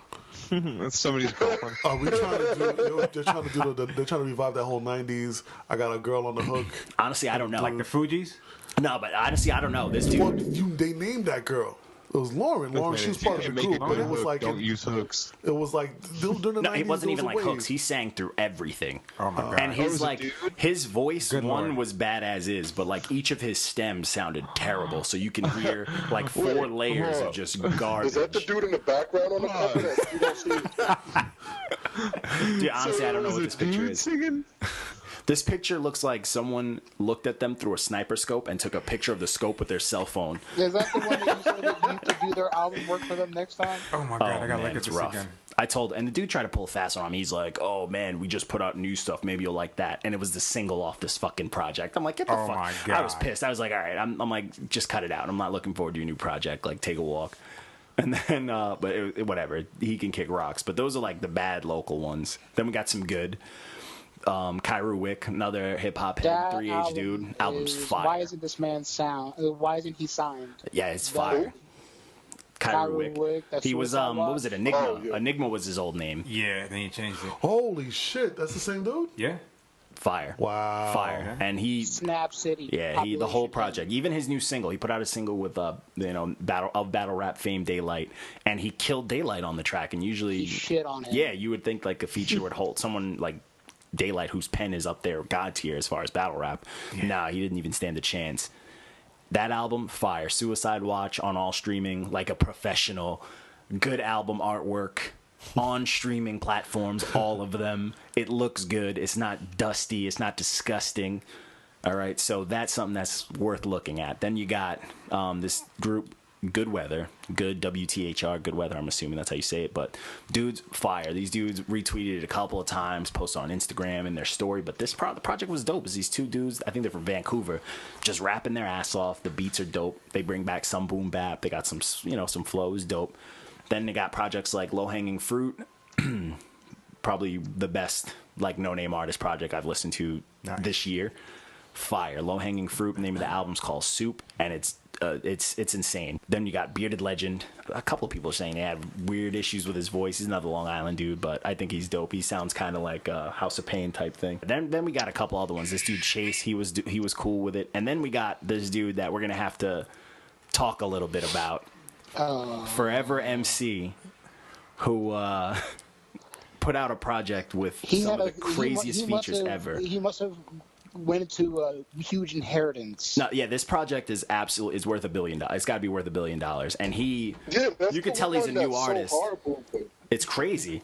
That's somebody's girlfriend. Are we trying to do? They're trying to do. They're trying to revive that whole '90s. I got a girl on the hook. Honestly, I don't know. Like the Fugees. No, but honestly, I don't know. This dude. Well, they named that girl. It was Lauren. Lauren, she was part of the Make group, it but it good was hook, like don't use hooks. it was like during the No, 90s. it wasn't there even was like a wave. hooks. He sang through everything. Oh my god. And his was a like dude? his voice, Good one Lord. was bad as is, but like each of his stems sounded terrible. So you can hear like four layers of just garbage. Is that the dude in the background on the cover that you don't see? Dude, honestly, I don't know what this picture is. Singing? This picture looks like someone looked at them through a sniper scope and took a picture of the scope with their cell phone. Is that the one that you said that you need to do their album work for them next time? Oh my Oh god, I gotta man, look at it's this rough. again. I told, and the dude tried to pull a fast on him. He's like, "Oh man, we just put out new stuff. Maybe you'll like that." And it was the single off this fucking project. I'm like, "Get the Oh fuck!" my I was God. pissed. I was like, "All right, I'm like, just cut it out. I'm not looking forward to your new project. Like, take a walk." And then, but whatever. He can kick rocks. But those are like the bad local ones. Then we got some good. Kairu Wick, another hip hop head, That 3H dude. Album's is- fire. Why isn't this man sound? Why isn't he signed? Yeah, it's That- fire. Kairu Kyrie Wick. Wick, that's He was Suicide what was it? Enigma. Oh, yeah. Enigma was his old name. Yeah, then you changed it. Holy shit, that's the same dude. Yeah. Fire. Wow. Fire. And he Snap City. yeah, he the whole Population project, even his new single, he put out a single with battle rap fame Daylight, and he killed Daylight on the track. And usually, He shit on him. yeah, you would think like a feature would hold someone like Daylight, whose pen is up there god tier as far as battle rap. Nah, he didn't even stand a chance. That album, fire. Suicide Watch on all streaming, like a professional. Good album artwork on streaming platforms, all of them. It looks good. It's not dusty. It's not disgusting. All right, so that's something that's worth looking at. Then you got this group, Good Weather, good WTHR, Good Weather. I'm assuming that's how you say it. But dudes, fire. These dudes retweeted it a couple of times, posted on Instagram in their story. But this the project was dope. It's these two dudes, I think they're from Vancouver, just rapping their ass off. The beats are dope. They bring back some boom bap. They got some, some flows, dope. Then they got projects like Low Hanging Fruit, probably the best like no name artist project I've listened to this year. Fire. Low Hanging Fruit. The name of the album's called Soup, and it's insane. Then you got Bearded Legend. A couple of people are saying they had weird issues with his voice. He's another Long Island dude, but I think he's dope. He sounds kind of like a House of Pain type thing. Then we got a couple other ones. This dude Chase, he was cool with it. And then we got this dude that we're gonna have to talk a little bit about. Forever MC, who put out a project with some of the craziest features ever. He must have went into a huge inheritance. No, yeah, this project is worth $1 billion. It's got to be worth $1 billion. And Yeah, that's you could the tell he's a one new that's artist. So horrible, but It's crazy.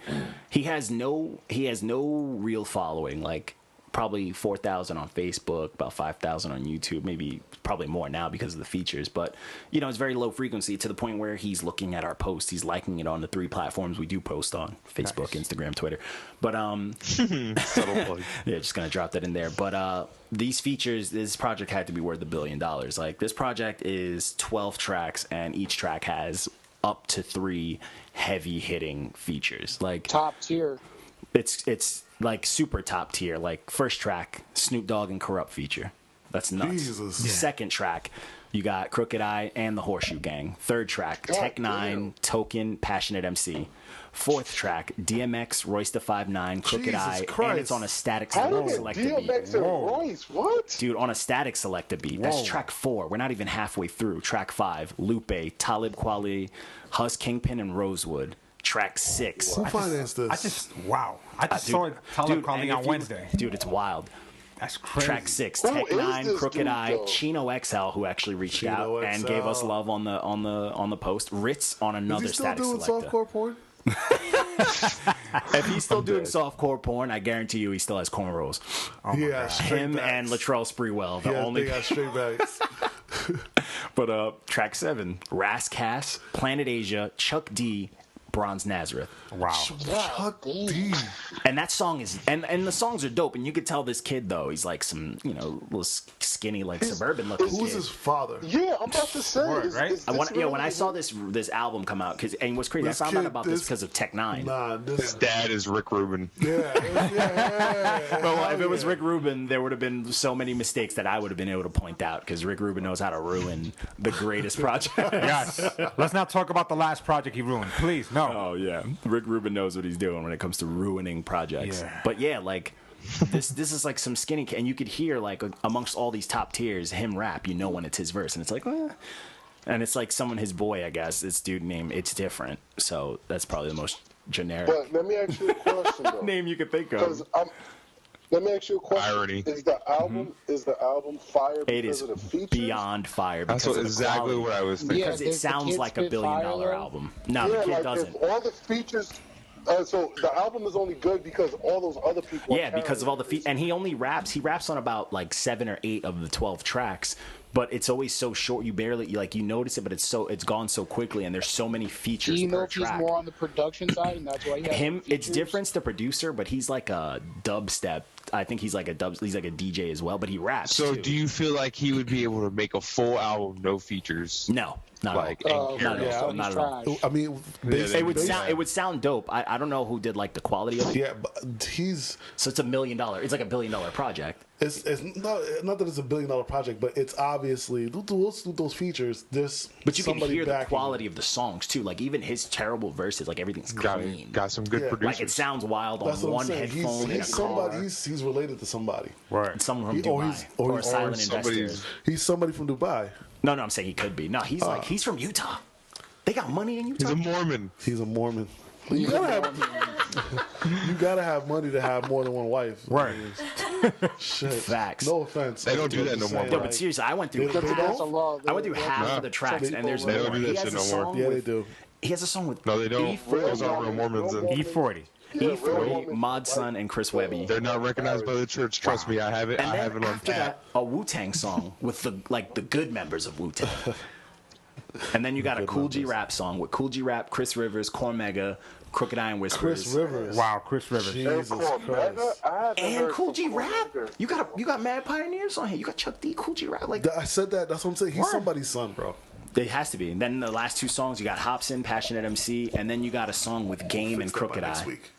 He has no real following. Like probably 4,000 on Facebook, about 5,000 on YouTube, maybe probably more now because of the features. But it's very low frequency to the point where he's looking at our posts, he's liking it on the 3 platforms we do post on: Facebook, Instagram, Twitter. But Subtle plug. yeah, just gonna drop that in there. But these features, this project had to be worth $1 billion. Like this project is 12 tracks, and each track has up to 3 heavy hitting features. Like Top tier. it's like super top tier. Like first track, Snoop Dogg and Corrupt feature. That's nuts. Jesus. Yeah. Second track, you got Crooked Eye and the Horseshoe Gang. Third track, Tech Nine, Token, Passionate MC. Fourth track, DMX, Royce the 5'9", Crooked Jesus Eye, Christ. and it's on a static how did selected beat. DMX and Royce? What? Dude, on a static selected beat. That's Whoa. track 4. We're not even halfway through. Track 5, Lupe, Talib Kweli, Hus Kingpin, and Rosewood. Track 6. Who financed this? I just saw it Talib and calling if on you- Wednesday. Dude, it's wild. That's crazy. Track 6, Who Tech is 9, this Crooked dude, Eye, though? Chino XL, who actually reached Chino out and gave us XL. love on the post. Ritz on Is another he still Static doing Selector. softcore porn? If he's still doing dead. softcore porn, I guarantee you he still has cornrows. Yeah, Him and Latrell Sprewell, the Yeah, only. they got straight backs. But track 7, Ras Cass, Planet Asia, Chuck D, Bronze Nazareth. Wow. Chuck D. And that song is, and the songs are dope. And you could tell this kid though, he's like some, little skinny, like suburban looking Who's kid. his father? Yeah, I'm about to say. Word, right? When I saw this album come out, and what's crazy, This I found out kid- about this this- because of Tech 9. Nah, His this. dad is Rick Rubin. Yeah. Well, if it was Rick Rubin, there would have been so many mistakes that I would have been able to point out because Rick Rubin knows how to ruin the greatest project. Yes. Let's not talk about the last project he ruined. Please, no. Oh yeah, Rick Rubin knows what he's doing when it comes to ruining projects. Yeah. But yeah, like this is like some skinny, and you could hear like amongst all these top tiers him rap. You know when it's his verse, and it's like, and it's like someone his boy, I guess. This dude named It's Different, so that's probably the most generic But let me ask you a question though. name you could think of. Because let me ask you a question. Irony. Is the album fire It because is of the features? beyond fire because That's of the exactly quality. what I was thinking. Yeah, Because it does the sounds kid like a spit $1 billion fire, though? album. No, Yeah, the kid like doesn't. if all the features. So the album is only good because all those other people. Yeah, because of all the and he only raps. He raps on about like 7 or 8 of the 12 tracks, but it's always so short. You barely you notice it, but it's gone so quickly, and there's so many Do features you know per if he's track. more on the production side, and that's why he has Him, it's features? Different's the producer, but he's like a dubstep. I think he's like a DJ as well, but he raps. So, too. do you feel like he would be able to make a full album, no features? No, not Like, at all. Oh, Not at yeah, all. he's Not at all. trash. I mean, It would sound dope. I don't know who did like the quality of it. Yeah, but he's. So it's $1 million. It's like $1 billion project. It's not that it's $1 billion project, but it's obviously those features. There's But you can somebody hear the backing quality of the songs too. Like even his terrible verses, like everything's clean. Got some good Yeah. producers. Like it sounds wild That's on what one I'm saying. headphone in a He's somebody. car. He's related to somebody. Right. Someone from He- or Dubai he's- or or a he's- silent or somebody's- investor. He's somebody from Dubai. No, I'm saying he could be. No, he's from Utah. They got money in He's Utah. a Mormon. He's a Mormon. You gotta have money to have more than one wife. Right. Shit. Facts. No offense. They don't do that no more, No, bro. but seriously, I went through They don't? That's a law. I went through half Nah. of the tracks, and there's They more. don't do that He has shit a no more. song Yeah, they with- do. He has a song with No, they don't. E40, Those aren't real Mormons. And E40. E40, Mod Sun, and Chris Webby. they're not recognized by the church. Trust me, I have it. And I then have it on after tap. that, a Wu-Tang song with the good members of Wu-Tang. And then you got a Cool G Rap song with Cool G Rap, Chris Rivers, Cormega, Crooked Eye and Whispers. Chris Rivers. Wow, Chris Rivers. Jesus Christ. And Cool G Rap. You got Mad Pioneers on here. You got Chuck D, Cool G Rap. Like I said that. That's what I'm saying. He's Word. somebody's son, bro. it has to be. And then the last 2 songs, you got Hobson, Passionate MC, and then you got a song with Game and Fix that by Crooked next Eye. week.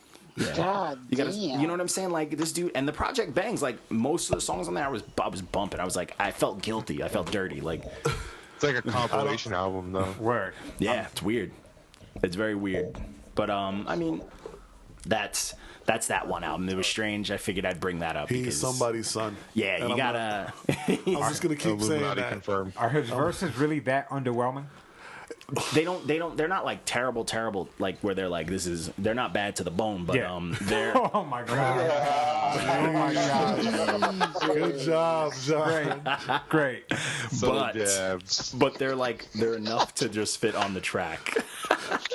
God You damn. gotta, you know what I'm saying? Like this dude, and the project bangs. Like most of the songs on there, I was bumping. I was like, I felt guilty. I felt dirty. Like, It's like a compilation album, though. Word. yeah, it's weird. It's very weird. But I mean, that's that one album. It was strange. I figured I'd bring that up. He's because, somebody's son. Yeah, And you I'm gotta. I'm just gonna keep saying Illuminati that. confirmed. Are his verses really that underwhelming? They're not like terrible, like where they're like they're not bad to the bone, but Yeah. they're. Oh my god. Oh my god. Good job, John. Great. But jabs. they're enough to just fit on the track.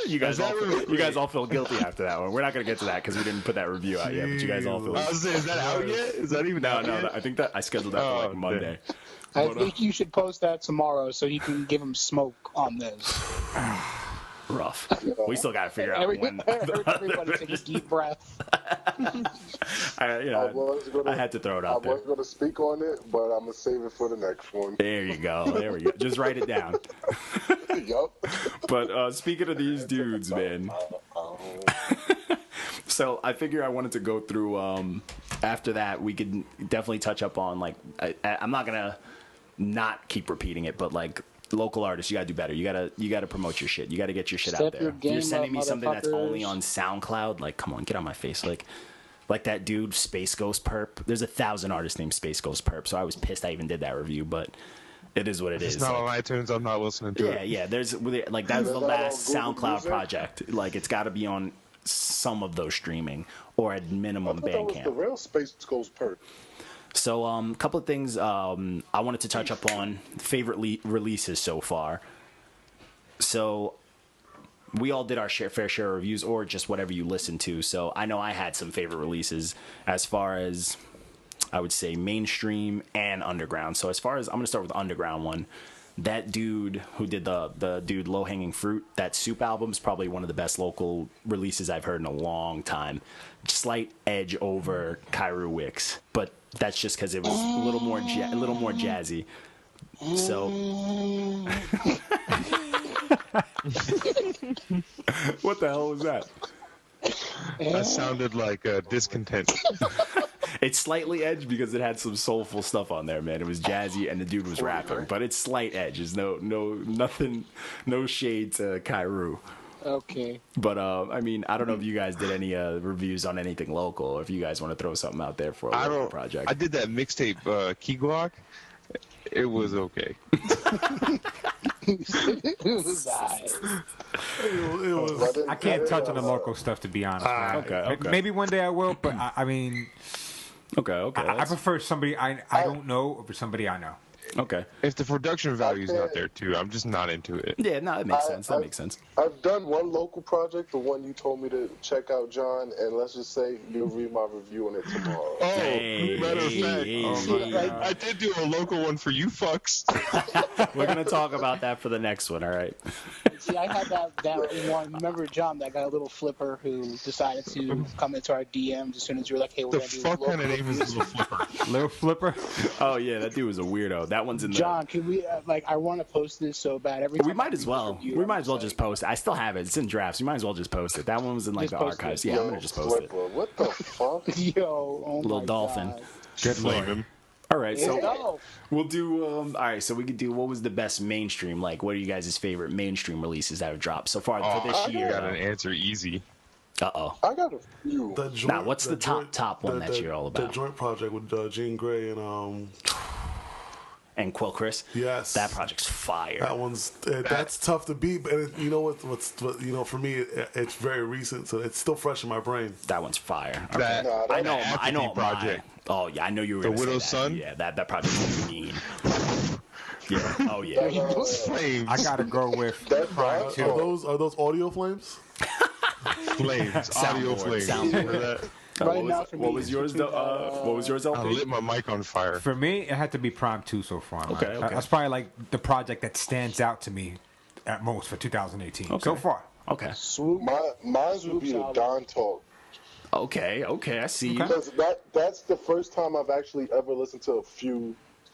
You guys all feel guilty after that one. We're not gonna get to that because we didn't put that review out yet. But you guys all feel. I was saying, is that out yet? Is that even out yet? I think that I scheduled that for like Monday. I think you should post that tomorrow so you can give him smoke on this. Rough. We still gotta figure out when. Everybody take a deep breath. I had to throw it I out there. was going to speak on it, but I'm going to save it for the next one. There you go. There we go. Just write it down. Yup. But speaking of these dudes, man. So I figure I wanted to go through. After that, we could definitely touch up on I'm not gonna not keep repeating it, but like local artists, you gotta do better. You gotta promote your shit. You gotta get your shit out Step there. your If you're game sending up, me something that's only motherfuckers. on SoundCloud, like come on, get on my face. Like that dude, Space Ghost Perp. There's 1,000 artists named Space Ghost Perp, so I was pissed I even did that review, but it is what it is. It's not on iTunes. I'm not listening to it. Yeah. There's like that's the that on last Google SoundCloud Music? project. Like it's got to be on some of those streaming or at minimum I thought that was the Bandcamp. real Space Ghost Perk. So, a couple of things I wanted to touch up on. Favorite releases so far. So, we all did our fair share of reviews, or just whatever you listened to. So, I know I had some favorite releases as far as, I would say, mainstream and underground. So, as far as, I'm going to start with the underground one. That dude who did the dude Low Hanging Fruit, that Soup album is probably one of the best local releases I've heard in a long time. Slight edge over Kairu Wicks, but that's just because it was a little more jazzy. So, what the hell was that? That sounded like discontent. It's slightly edge because it had some soulful stuff on there, man. It was jazzy and the dude was rapping, but it's slight edge. There's nothing, no shade to Kairu. Okay. But I mean, I don't know if you guys did any reviews on anything local, or if you guys want to throw something out there for a local project. I did that mixtape Key Glock. It was okay. It was nice. It was. I can't touch on the local stuff, to be honest. Man. Okay. Maybe one day I will, but I mean, Okay. I prefer somebody I don't know over somebody I know. Okay. If the production value's not there too, I'm just not into it. Yeah, no, that makes sense. That makes sense. I've done one local project, the one you told me to check out, John, and let's just say you'll read my review on it tomorrow. Oh, Hey, matter of fact, hey. I did do a local one for you fucks. We're gonna talk about that for the next one. All right. See, I had that one. Remember, John, that guy, little flipper who decided to come into our DMs as soon as you were like, "Hey, we're The gonna do fuck local kind of name is reviews." Little Flipper? Little flipper. Oh yeah, that dude was a weirdo. That one's in the. John, can we I want to post this so bad. Every We time might I as do well. this review, We I'm might as well like, just post it. I still have it. It's in drafts. We might as well just post it. That one was in like Just the post it. archives. Yeah, I'm gonna just post it. Flipper, what the fuck? Yo, oh Little my dolphin. God. Good Flame lord. him. All right, so Yo. we'll do. All right, so we could do. What was the best mainstream? Like, what are you guys' favorite mainstream releases that have dropped so far for this I year? got an answer easy. Uh-oh. I got a few. The joint, Now, what's the top one that you're all about? The joint project with Jean Grey And Quill Chris? yes, That project's fire. that one's that's tough to beat. But you know what? For me, it's very recent, so it's still fresh in my brain. That one's fire. Okay. That I know. that I know. Apathy project. Oh yeah, I know you were. The gonna say Widow's that. Son? Yeah, that project's mean. Yeah. Oh yeah. Flames. I gotta go with That Prime vibe, 2. Are those audio flames? Flames. Audio Soundboard, flames. soundboard. Remember that? Right now, for What me, was it's yours? between, What was yours? I LP? lit my mic on fire. For me, it had to be Prime 2 so far. Man. Okay. That's probably like the project that stands out to me at most for 2018 so far. Okay. Swoop. Mine's would be the Swoop's Don Talk. Okay. I see you. Because that's the first time I've actually ever listened to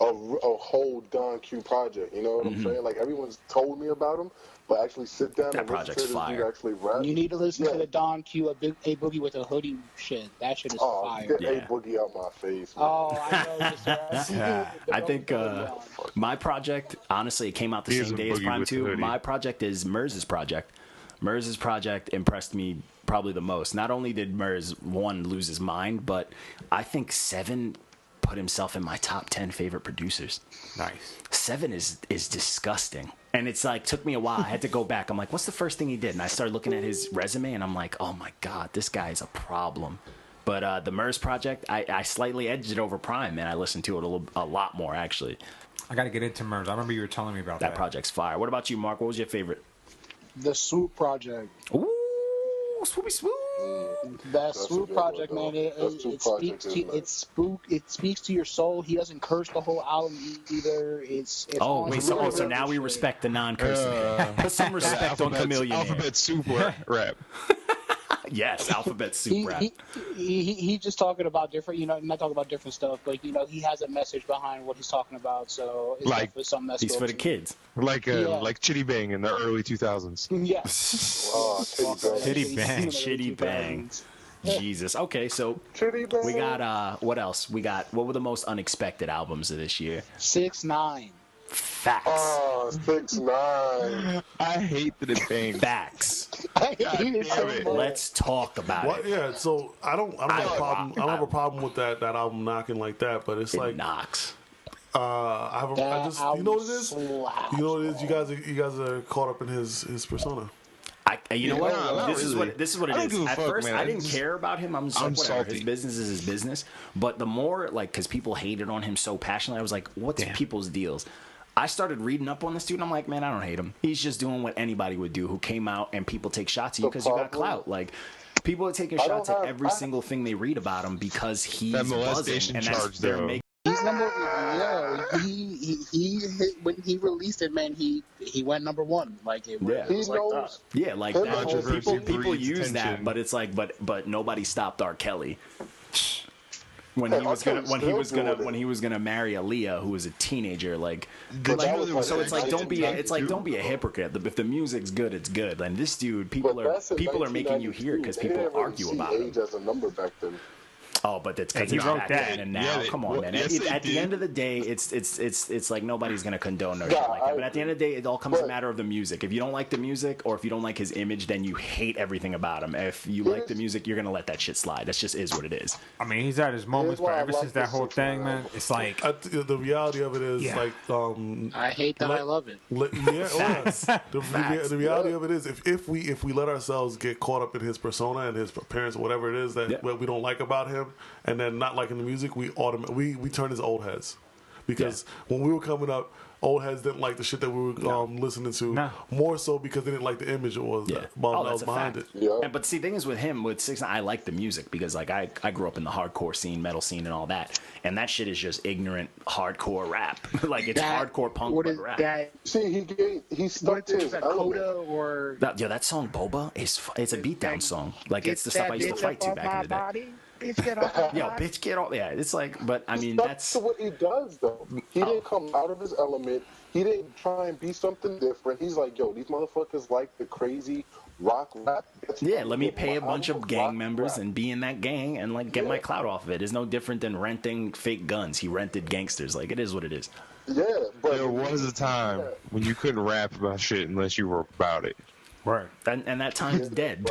a whole Don Q project. You know what I'm saying? Like everyone's told me about him, but actually sit down That and listen project's to this fire. dude actually rap. You need to listen to Yeah. the Don Q, a Boogie with a hoodie shit. That shit is Oh, fire. get Yeah. A Boogie out my face. Man. Oh, I know. Just, I think my project, honestly, it came out the He is same a day as boogie Prime with the 2. hoodie. My project is Merz's project. Merz's project impressed me probably the most. Not only did Merz, one, lose his mind, but I think Seven put himself in my top 10 favorite producers. Nice. Seven is disgusting. And it's like, took me a while. I had to go back. I'm like, what's the first thing he did? And I started looking at his resume, and I'm like, oh my God, this guy is a problem. But the Merz project, I slightly edged it over Prime, and I listened to it a lot more, actually. I gotta get into Merz. I remember you were telling me about That that. project's fire. What about you, Mark? What was your favorite? the Swoop project. Ooh, swoopy swoop. That a Swoop good project, one, man, though. That Swoop project is nice. it speaks to your soul. He doesn't curse the whole album either. It's Oh, on wait, some so now we shit. respect the non-cursing. Put some respect on Chameleon. Alphabet soup rap. Yes, Alphabet Soup rap. He just talking about different, not talking about different stuff, but he has a message behind what he's talking about. So it's Like, definitely something that's He's dope for the to me. kids. Like Yeah. like Chitty Bang in the early 2000s. Yes. Oh, Titty bang. Shitty bang. Jesus. Okay, so Chitty Bang. we got what else? What were the most unexpected albums of this year? 6ix9ine. Facts. Oh, 6ix9ine. I hate that it bangs. Facts. I hate it so damn it. much. Let's talk about What? it. Yeah. So I don't have a problem. I don't have a problem with that album knocking like that. But it's It like knocks. I just you know what it is. Slaps, You know what it is. You guys are caught up in his persona. You know what? not This is really. what it I don't is. give a At fuck, first, man. I didn't care about him. I'm just like, I'm whatever. salty. His business is his business. But the more, like, because people hated on him so passionately, I was like, what's people's deals? I started reading up on this dude, and I'm like, man, I don't hate him. He's just doing what anybody would do who came out and people take shots at you because you got clout. Like, people are taking shots at every single thing they read about him because he's That buzzing. molestation And charge, they're though. making. He's number he hit, when he released it, man. He went number one. Like it Yeah. was He like knows. Yeah, like Him that whole controversy people breeds use that, tension. but it's like, but nobody stopped R. Kelly when he Hey, was R. gonna Kelly's still doing it. when he was gonna marry Aaliyah, who was a teenager. Like, Did But you that know was there was so it's like actually don't be a, a it's like too? don't be a hypocrite. If the music's good, it's good. And this dude, people But are that's in making you hear because 1992. people They didn't really argue see about age him. as a number back then. Oh, but it's because He it's wrote back that. then and now. Yeah, Come on, well, man. yes, At they the did. end of the day, it's like nobody's gonna condone no shit Yeah, like that. But I at the end of the day, it all comes a But- matter of the music. If you don't like the music, or if you don't like his image, then you hate everything about him. If you like the music, you're gonna let that shit slide. That just is what it is. I mean, he's at his moments, why but I ever like since that this whole 6 thing, ix man, it's like The reality of it is Yeah. like I hate that I love it. The reality of it is if we let ourselves get caught up in his persona and his appearance, whatever it is that Yeah. what we don't like about him, and then not liking the music, we turn as old heads, because when we were coming up, old heads didn't like the shit that we were listening to. No. More so because they didn't like the image that was that was behind it. Yeah. And, but see, thing is with him, with 6 9 I like the music because like I grew up in the hardcore scene, metal scene, and all that, and that shit is just ignorant hardcore rap. Like it's hardcore punk What but is rap. that? See, he stuck What to is his that? element. Coda or That song Boba it's a beatdown song. Like it's the stuff I used to fight to back in the day. body. Bitch, get off my Yo, body. bitch, get off. Yeah, it's like, but I mean, Stuck that's to what he does though. He didn't come out of his element. He didn't try and be something different. He's like, yo, these motherfuckers like the crazy rock rap. let me pay a bunch of gang rock members rap. and be in that gang and like get my Yeah. clout off of it. It's no different than renting fake guns. He rented gangsters. Like it is what it is. Yeah, but There was a time when you couldn't rap about shit unless you were about it. right. And that time's dead.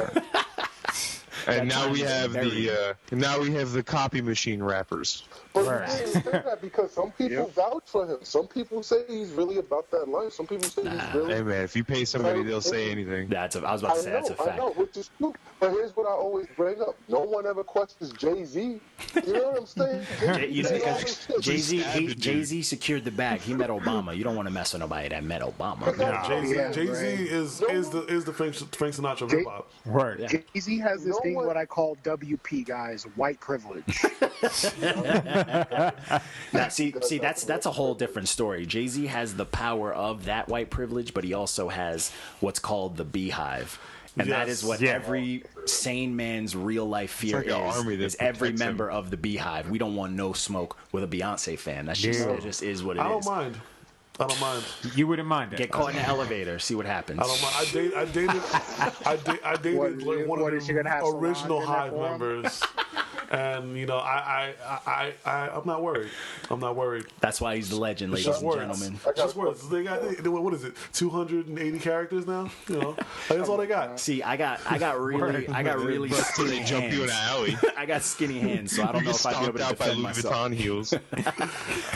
And That now time we is have buried. the copy machine rappers. But Right. you can't say that because some people vouch for him. Some people say he's really about that life. Some people say he's really. Hey man, if you pay somebody, they'll say anything. I was about to say that's a I fact. know, which is true. But here's what I always bring up: no one ever questions Jay-Z. You know what I'm saying? Jay-Z secured the bag. He met Obama. You don't want to mess with nobody that met Obama. Jay-Z is the Frank Sinatra of hip hop. Right. Jay-Z has this No thing one- what I call WP, guys, white privilege. Now, see, that's a whole different story. Jay-Z has the power of that white privilege, but he also has what's called the beehive. And that Yes. is what every sane man's real life fear like an army that is every protects him. member of the beehive. We don't want no smoke with a Beyonce fan. That's just, Yeah. it just is what it is. I don't mind. You wouldn't mind it. Get caught in the elevator, see what happens. I don't mind. I dated What- like one what of is she gonna have, the Solange original in there Hive for him? members, and you know I'm not worried. I'm not worried. That's why he's the legend, It's ladies just and words. gentlemen. It's just words. They what is it? 280 characters now. You know, like, that's all they got. See, I got really Till skinny they jump you in an hands. alley. I got skinny hands, so I don't You know get if I'd be able stomped to out by defend Louis myself. Vuitton heels.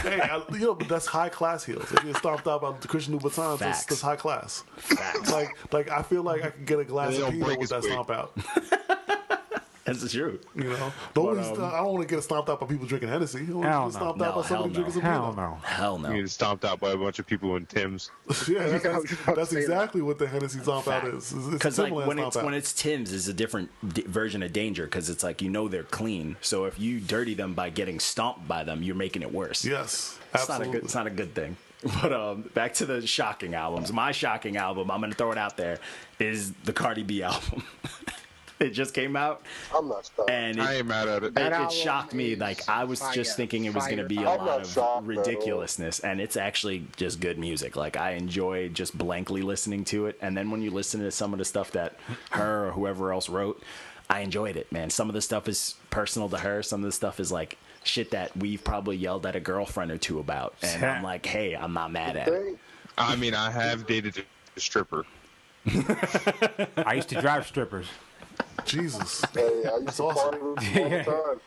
Hey, you know, but that's high class heels. If you get stomped out by the Christian Louboutins, Facts. that's high class. Facts. Like I feel like I could get a glass They of don't Pinot break with as that quick. stomp out. That's the truth. You know, I don't want to get stomped out by people drinking Hennessy. I want to Hell get stomped no. out by No, somebody hell drinking some Hell Pinot. no. Hell no. You get stomped out by a bunch of people in Tim's. Yeah, was about that's to say exactly what the Hennessy stomp out is. It's Because like Timberland when stomp it's out. when it's Tim's, is a different version of danger. Because it's like they're clean. So if you dirty them by getting stomped by them, you're making it worse. Yes, It's absolutely. It's not a good thing. But back to the shocking albums. My shocking album, I'm gonna throw it out there, is the Cardi B album. It just came out, I'm not stopped. and I ain't mad at it. That it album shock me. is Like I was fire, just thinking it was going to be a fire. I'm lot not of shocked at all. ridiculousness, and it's actually just good music. Like I enjoy just blankly listening to it, and then when you listen to some of the stuff that her or whoever else wrote, I enjoyed it, man. Some of the stuff is personal to her. Some of the stuff is like shit that we've probably yelled at a girlfriend or two about, and I'm like, hey, I'm not mad at it. Hey, I mean, I have dated a stripper. I used to drive strippers. Jesus. hey, I used to party with you all the time.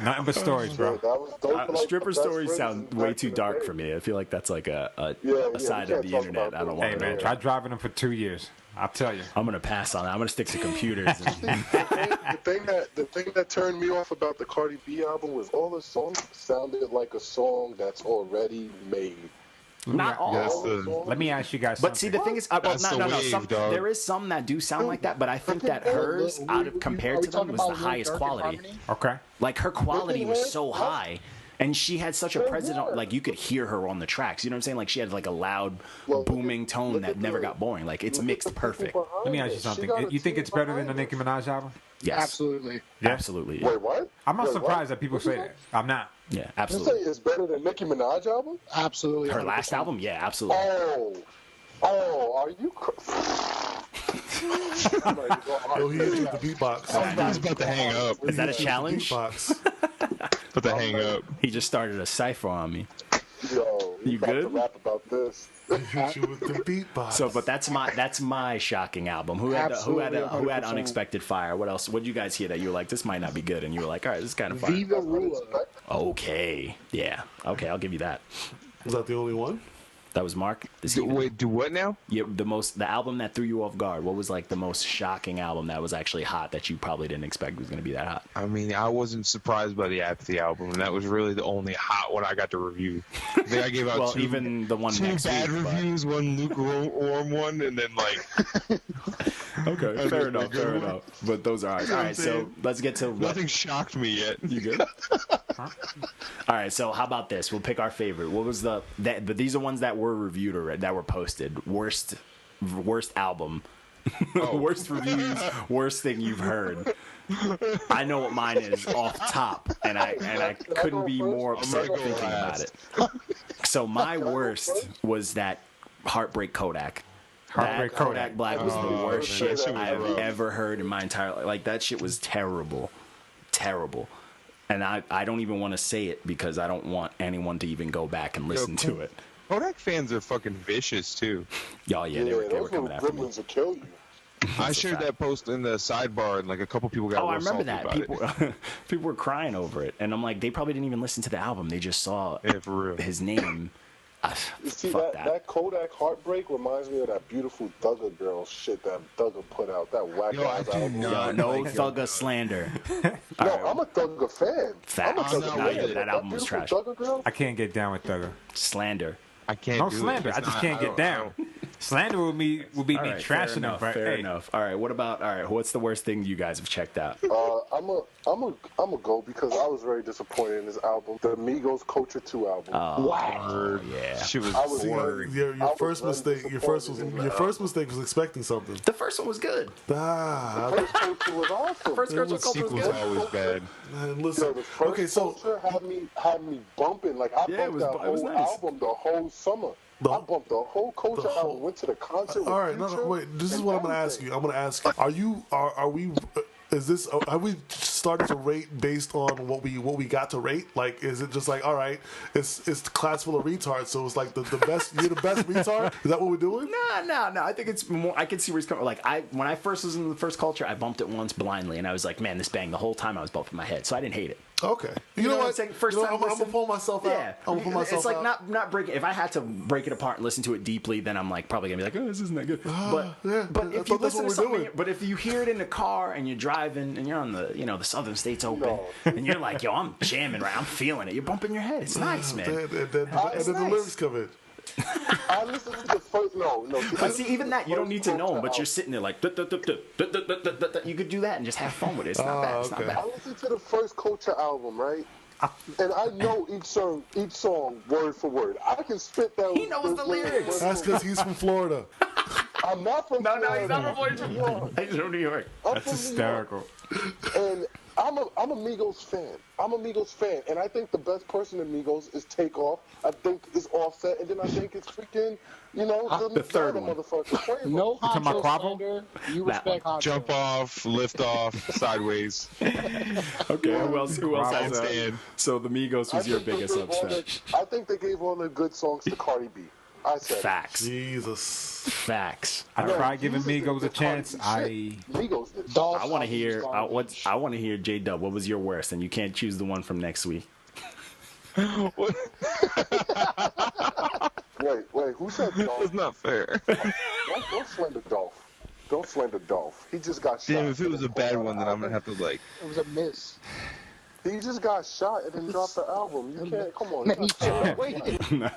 Nothing but stories, Yeah, bro. that was those were like Stripper my best stories friends sound back way in too the dark day. for me. I feel like that's like a Yeah, side we of can't the talk internet about I don't those. want Hey to man, know. try driving them for 2 years. I'll tell you. I'm gonna pass on that. I'm gonna stick to computers. The thing that turned me off about the Cardi B album was all the songs sounded like a song that's already made. Not all. Yes, Let me ask you guys But see, something. the thing is, That's the wave, some, dog. there is some that do sound like that, but I think that hers, out of compared to them, was the highest quality. Okay. Like her quality was so high, and she had such a presence. Like you could hear her on the tracks. You know what I'm saying? Like she had like a loud, booming tone that never got boring. Like it's mixed perfect. Let me ask you something. You think it's better than the Nicki Minaj album? Yes, Absolutely. absolutely. Yeah. Wait, what? I'm not Wait, surprised what? that people say that. I'm not. Yeah, You say absolutely. it's better than Nicki Minaj album? Absolutely. Her 100%. last album, yeah, absolutely. Are you? Yo, he hit you with the beatbox. I was about to hang up. Is that a challenge? Beatbox. About to hang up. He just started a cipher on me. Yo, You about to good? rap about this. He hit you with the beatbox. So, but that's my shocking album. Who had who had Absolutely, 100%. Unexpected Fire? What else? What did you guys hear that you were like, this might not be good, and you were like, all right, this is kind of fun. Viva Rula. Okay, yeah, okay, I'll give you that. Was that the only one? That was Mark. This evening. Wait, do what now? Yeah, the album that threw you off guard. What was like the most shocking album that was actually hot that you probably didn't expect was going to be that hot? I mean, I wasn't surprised by the Apathy album, and that was really the only hot one I got to review. I think I gave out Well, two, even the one two next bad week. but- reviews, one lukewarm one, and then like Okay, fair enough. But those are ours. All right, so let's get to what. nothing shocked me yet. You good? All right, so how about this? We'll pick our favorite. What was but these are ones that were reviewed already, that were posted. Worst album. Worst reviews, worst thing you've heard. I know what mine is off top, and I couldn't be more upset go thinking about last. it. So my worst was that Heartbreak Kodak. Heartbreak That Kodak. Black was the worst man, shit that shit was I've rough. ever heard in my entire life. Like, that shit was terrible. Terrible. And I don't even want to say it because I don't want anyone to even go back and listen to it. Kodak fans are fucking vicious too. Y'all, yeah, they were those coming little after me. gremlins will kill you. I shared that post in the sidebar, and like a couple people got. Oh, I real remember salty that. about People people were crying over it. And I'm like, they probably didn't even listen to the album. They just saw Yeah, for real. his name. You see, Fuck that Kodak Heartbreak reminds me of that beautiful Thugger Girl shit that Thugger put out. That whack Yo, I ass do album. not- No like Thugger slander. No, I'm a Thugger fan. Facts. I'm a Thugger I'm not fan. with it. That album was beautiful trash. Thugger Girl? I can't get down with Thugger. Slander. I can't No do slander. it. I It's just not- can't I get don't- down. Slander will be me All right, trashing him. But fair hey, enough. All right, what about, what's the worst thing you guys have checked out? I'm a go because I was very disappointed in this album. The Migos Culture 2 album. Oh, yeah. Shit was I was See, boring. your I was first very mistake. Your first mistake was expecting something. The first one was good. Ah, First Culture was awesome. First Culture was Sequels good. always bad. man, Yo, listen. the first Okay, so Culture had me bumping. Like I Yeah, it bumped was- that it was whole nice. album the whole summer. The- I bumped the whole Culture the whole- album. Went to the concert. With all right, Future wait. This is and what I'm gonna ask everything. you. I'm gonna ask you. Are we? Is this? Have we started to rate based on what we got to rate? Like, is it just like, all right, it's the class full of retards, so it's like the best. You're the best retard. Is that what we're doing? No. I think it's more. I can see where he's coming. Like when I first was in the first Culture, I bumped it once blindly, and I was like, man, this bang. The whole time I was bumping my head, so I didn't hate it. Okay. You know know what I'm what? saying? First You know, time I'm gonna listen. pull myself out. Yeah, I'm gonna pull myself it's like out. not breaking. If I had to break it apart and listen to it deeply, then I'm like probably gonna be like, oh, this isn't that good. But yeah, but I if you thought that's listen to what we're something, doing. but if you hear it in the car and you're driving and you're on the the Southern States Open and you're like, yo, I'm jamming right, I'm feeling it. You're bumping your head. It's nice, man. And then It's the nice. lyrics come in. I listened to the first. No. But see, even that, you don't need to know them, but you're Culture sitting there like, you could do that and just have fun with it. It's not bad. It's not okay. bad. I listened to the first Culture album, right? And I know each song word for word. I can spit that. He knows the lyrics. That's because he's from Florida. I'm not from No, Florida. he's not from Florida. He's from New York. I'm that's from New hysterical. York. And I'm a Migos fan. I'm a Migos fan, and I think the best person in Migos is Takeoff. I think it's Offset, and then I think it's freaking, The third other one. motherfucker. Quavo. No talking about Honcho Quavo? slander. You That respect Honcho. Jump off, lift off, sideways. Okay, who else has that? Stand. So the Migos I was your think they biggest gave all upset. I think they gave all the good songs to Cardi B. I said it. Facts. Jesus. Facts. I No, tried giving Jesus Migos a did chance. Cardi B shit. Migos did. Dolph I want to hear Lundgren's I want to hear J Dub. What was your worst? And you can't choose the one from next week. What? Wait, who said Dolph? That's not fair. Don't slender Dolph. Don't slander Dolph. He just got shot. Damn, if it was a bad one, then I'm gonna have to like. It was a miss. He just got shot and then dropped the album. You can't. Come on. He should have waited. All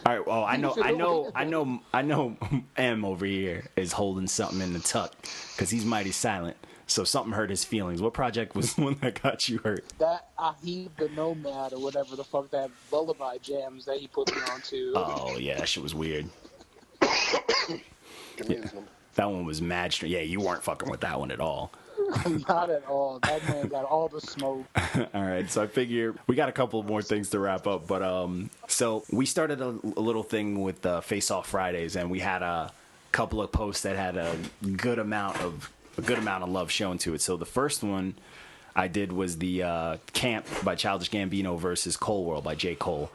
right. Well, I know. M over here is holding something in the tuck because he's mighty silent. So something hurt his feelings. What project was the one that got you hurt? That I heaved the Nomad or whatever the fuck that lullaby jams that he put me onto. Oh yeah, that shit was weird. Yeah. That one was mad. Yeah, you weren't fucking with that one at all. Not at all. That man got all the smoke. All right, so I figure we got a couple more things to wrap up, but so we started a little thing with Face Off Fridays, and we had a couple of posts that had a good amount of love shown to it. So the first one I did was the Camp by Childish Gambino versus Cole World by J. Cole.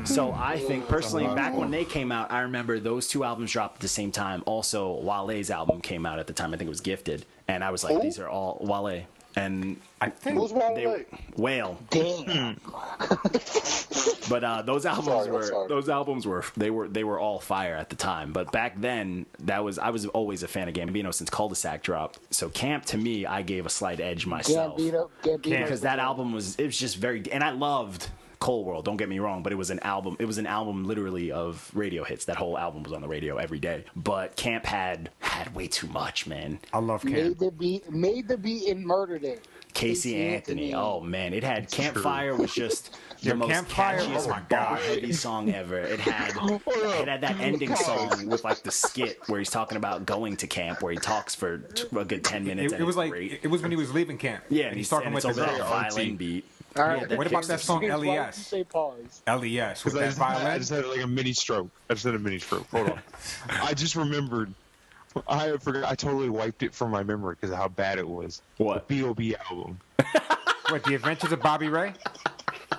So I think personally, back when they came out, I remember those two albums dropped at the same time. Also, Wale's album came out at the time. I think it was Gifted, and I was like, these are all Wale. And I think Who's Wale? Whale. Damn. But those albums were all fire at the time. But back then, I was always a fan of Gambino since Cul-de-sac dropped. So Camp, to me, I gave a slight edge myself. Gambino. Because that album was just very, and I loved Cole World, don't get me wrong, but it was an album literally of radio hits. That whole album was on the radio every day. But Camp had way too much, man. I love Camp. Made the beat and murdered it. Casey Anthony. Oh man, it had Campfire was just the most Campfire, catchiest, oh my God, heavy song ever. It had that ending song with like the skit where he's talking about going to camp, where he talks for a good 10 minutes. It was like great. It was when he was leaving camp. Yeah, and he's talking with over the that violin beat. All right. What about that song Why LES? did you say pause? LES with that I violin. just had like a mini stroke. Hold on. I just remembered. I forgot. I totally wiped it from my memory because of how bad it was. What? The B.O.B. album. What, The Adventures of Bobby Ray?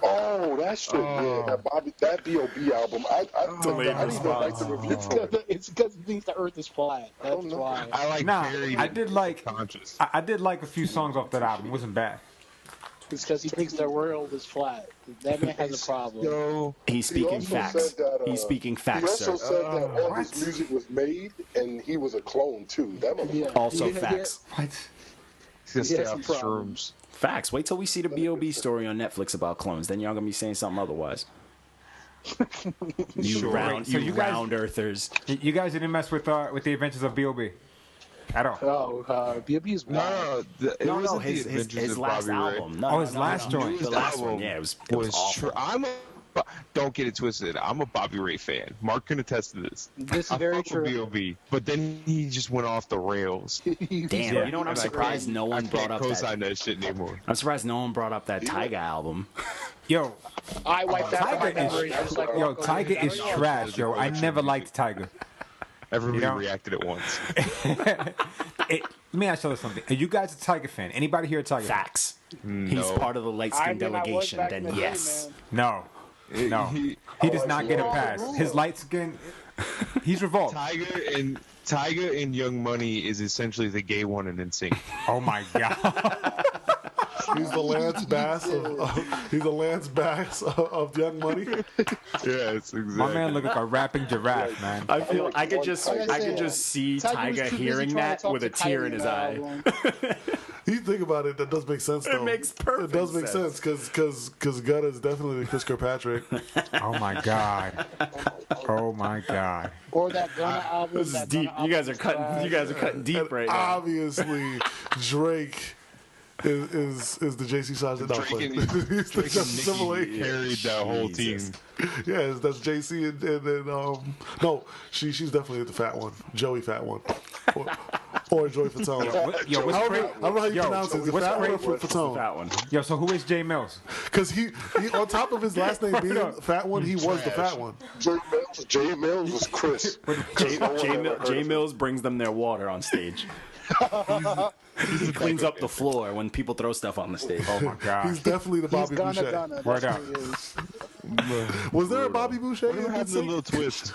Oh, that shit, yeah. That B.O.B. album. I didn't even like the review for it. It's because he thinks the Earth is flat. That's why. I like buried I did like conscious. I did like a few songs off that album. It wasn't bad. It's because he thinks the world is flat. That man has a problem. Yo, He's speaking facts. He's speaking facts, He also sir. said that all what? his music was made, and he was a clone too. That motherfucker. Also facts. What? he's gonna stay has off some problems. shrooms. Facts. Wait till we see the B.O.B. story on Netflix about clones. Then y'all gonna be saying something otherwise. You Sure. round, So you you guys- round earthers. You guys didn't mess with The Adventures of B.O.B. at all. Oh, B.O.B. is wild. It No, wasn't The his Adventures of last Bobby Ray. album. No, Oh, his last joint. The last one, yeah, it was awful. Don't get it twisted. I'm a Bobby Ray fan. Mark can attest to this. This is I very fuck with true. B.O.B. But then he just went off the rails. Damn, Yeah. you know what? I'm And I surprised can't- no one I brought can't up co-sign that. that shit anymore. I'm surprised no one brought up that Tyga album. Yo, I wiped that from my Tiger memory. just like yo, Rocco. Tiger is trash, yo. I never liked Tiger. Everybody You know? reacted at once. Let me ask you something. Are you guys a Tiger fan? Anybody here a Tiger fan? Facts. He's No. part of the light skin delegation. back in Then the day, yes. man. No. He does not get a pass. His light skin, he's revolved. Tiger and Young Money is essentially the gay one in NSYNC. Oh my god. He's the Lance Bass of Young Money. Yes, exactly. My man look like a rapping giraffe, man. I feel I could just see Tiger was Tyga too busy hearing trying to that talk with to a tear Kylie in his that eye. album. You think about it, that does make sense though. makes perfect It does make sense. sense because Gutta is definitely Chris Kirkpatrick. Oh my god. Oh my god. Or that Gunna album. This is that deep. Gunna You guys are album cutting. was You guys are cutting deep And right now. obviously, Drake is the JC Sergeant. No, Drake and- he's the Drake and Justin Nicki Timberlake. carried that whole Jesus. team. Yeah, that's JC and then no, she's definitely the fat one, Joey Fat One, or Joy Fatone. Yo, what's I crazy? don't know how you pronounce it. Is it what's Fat One or crazy- Fatone? That one. Yo, so who is Jay Mills? Because he on top of his last name being Fat One, he was the Fat One. J Mills was Chris. Jay Mills brings them their water on stage. He cleans up the floor when people throw stuff on the stage. Oh my He's god. definitely the He's Bobby Gunna Boucher. Gunna. Word That's up. who he is. Was there a Bobby Boucher? What happened to Little Twist?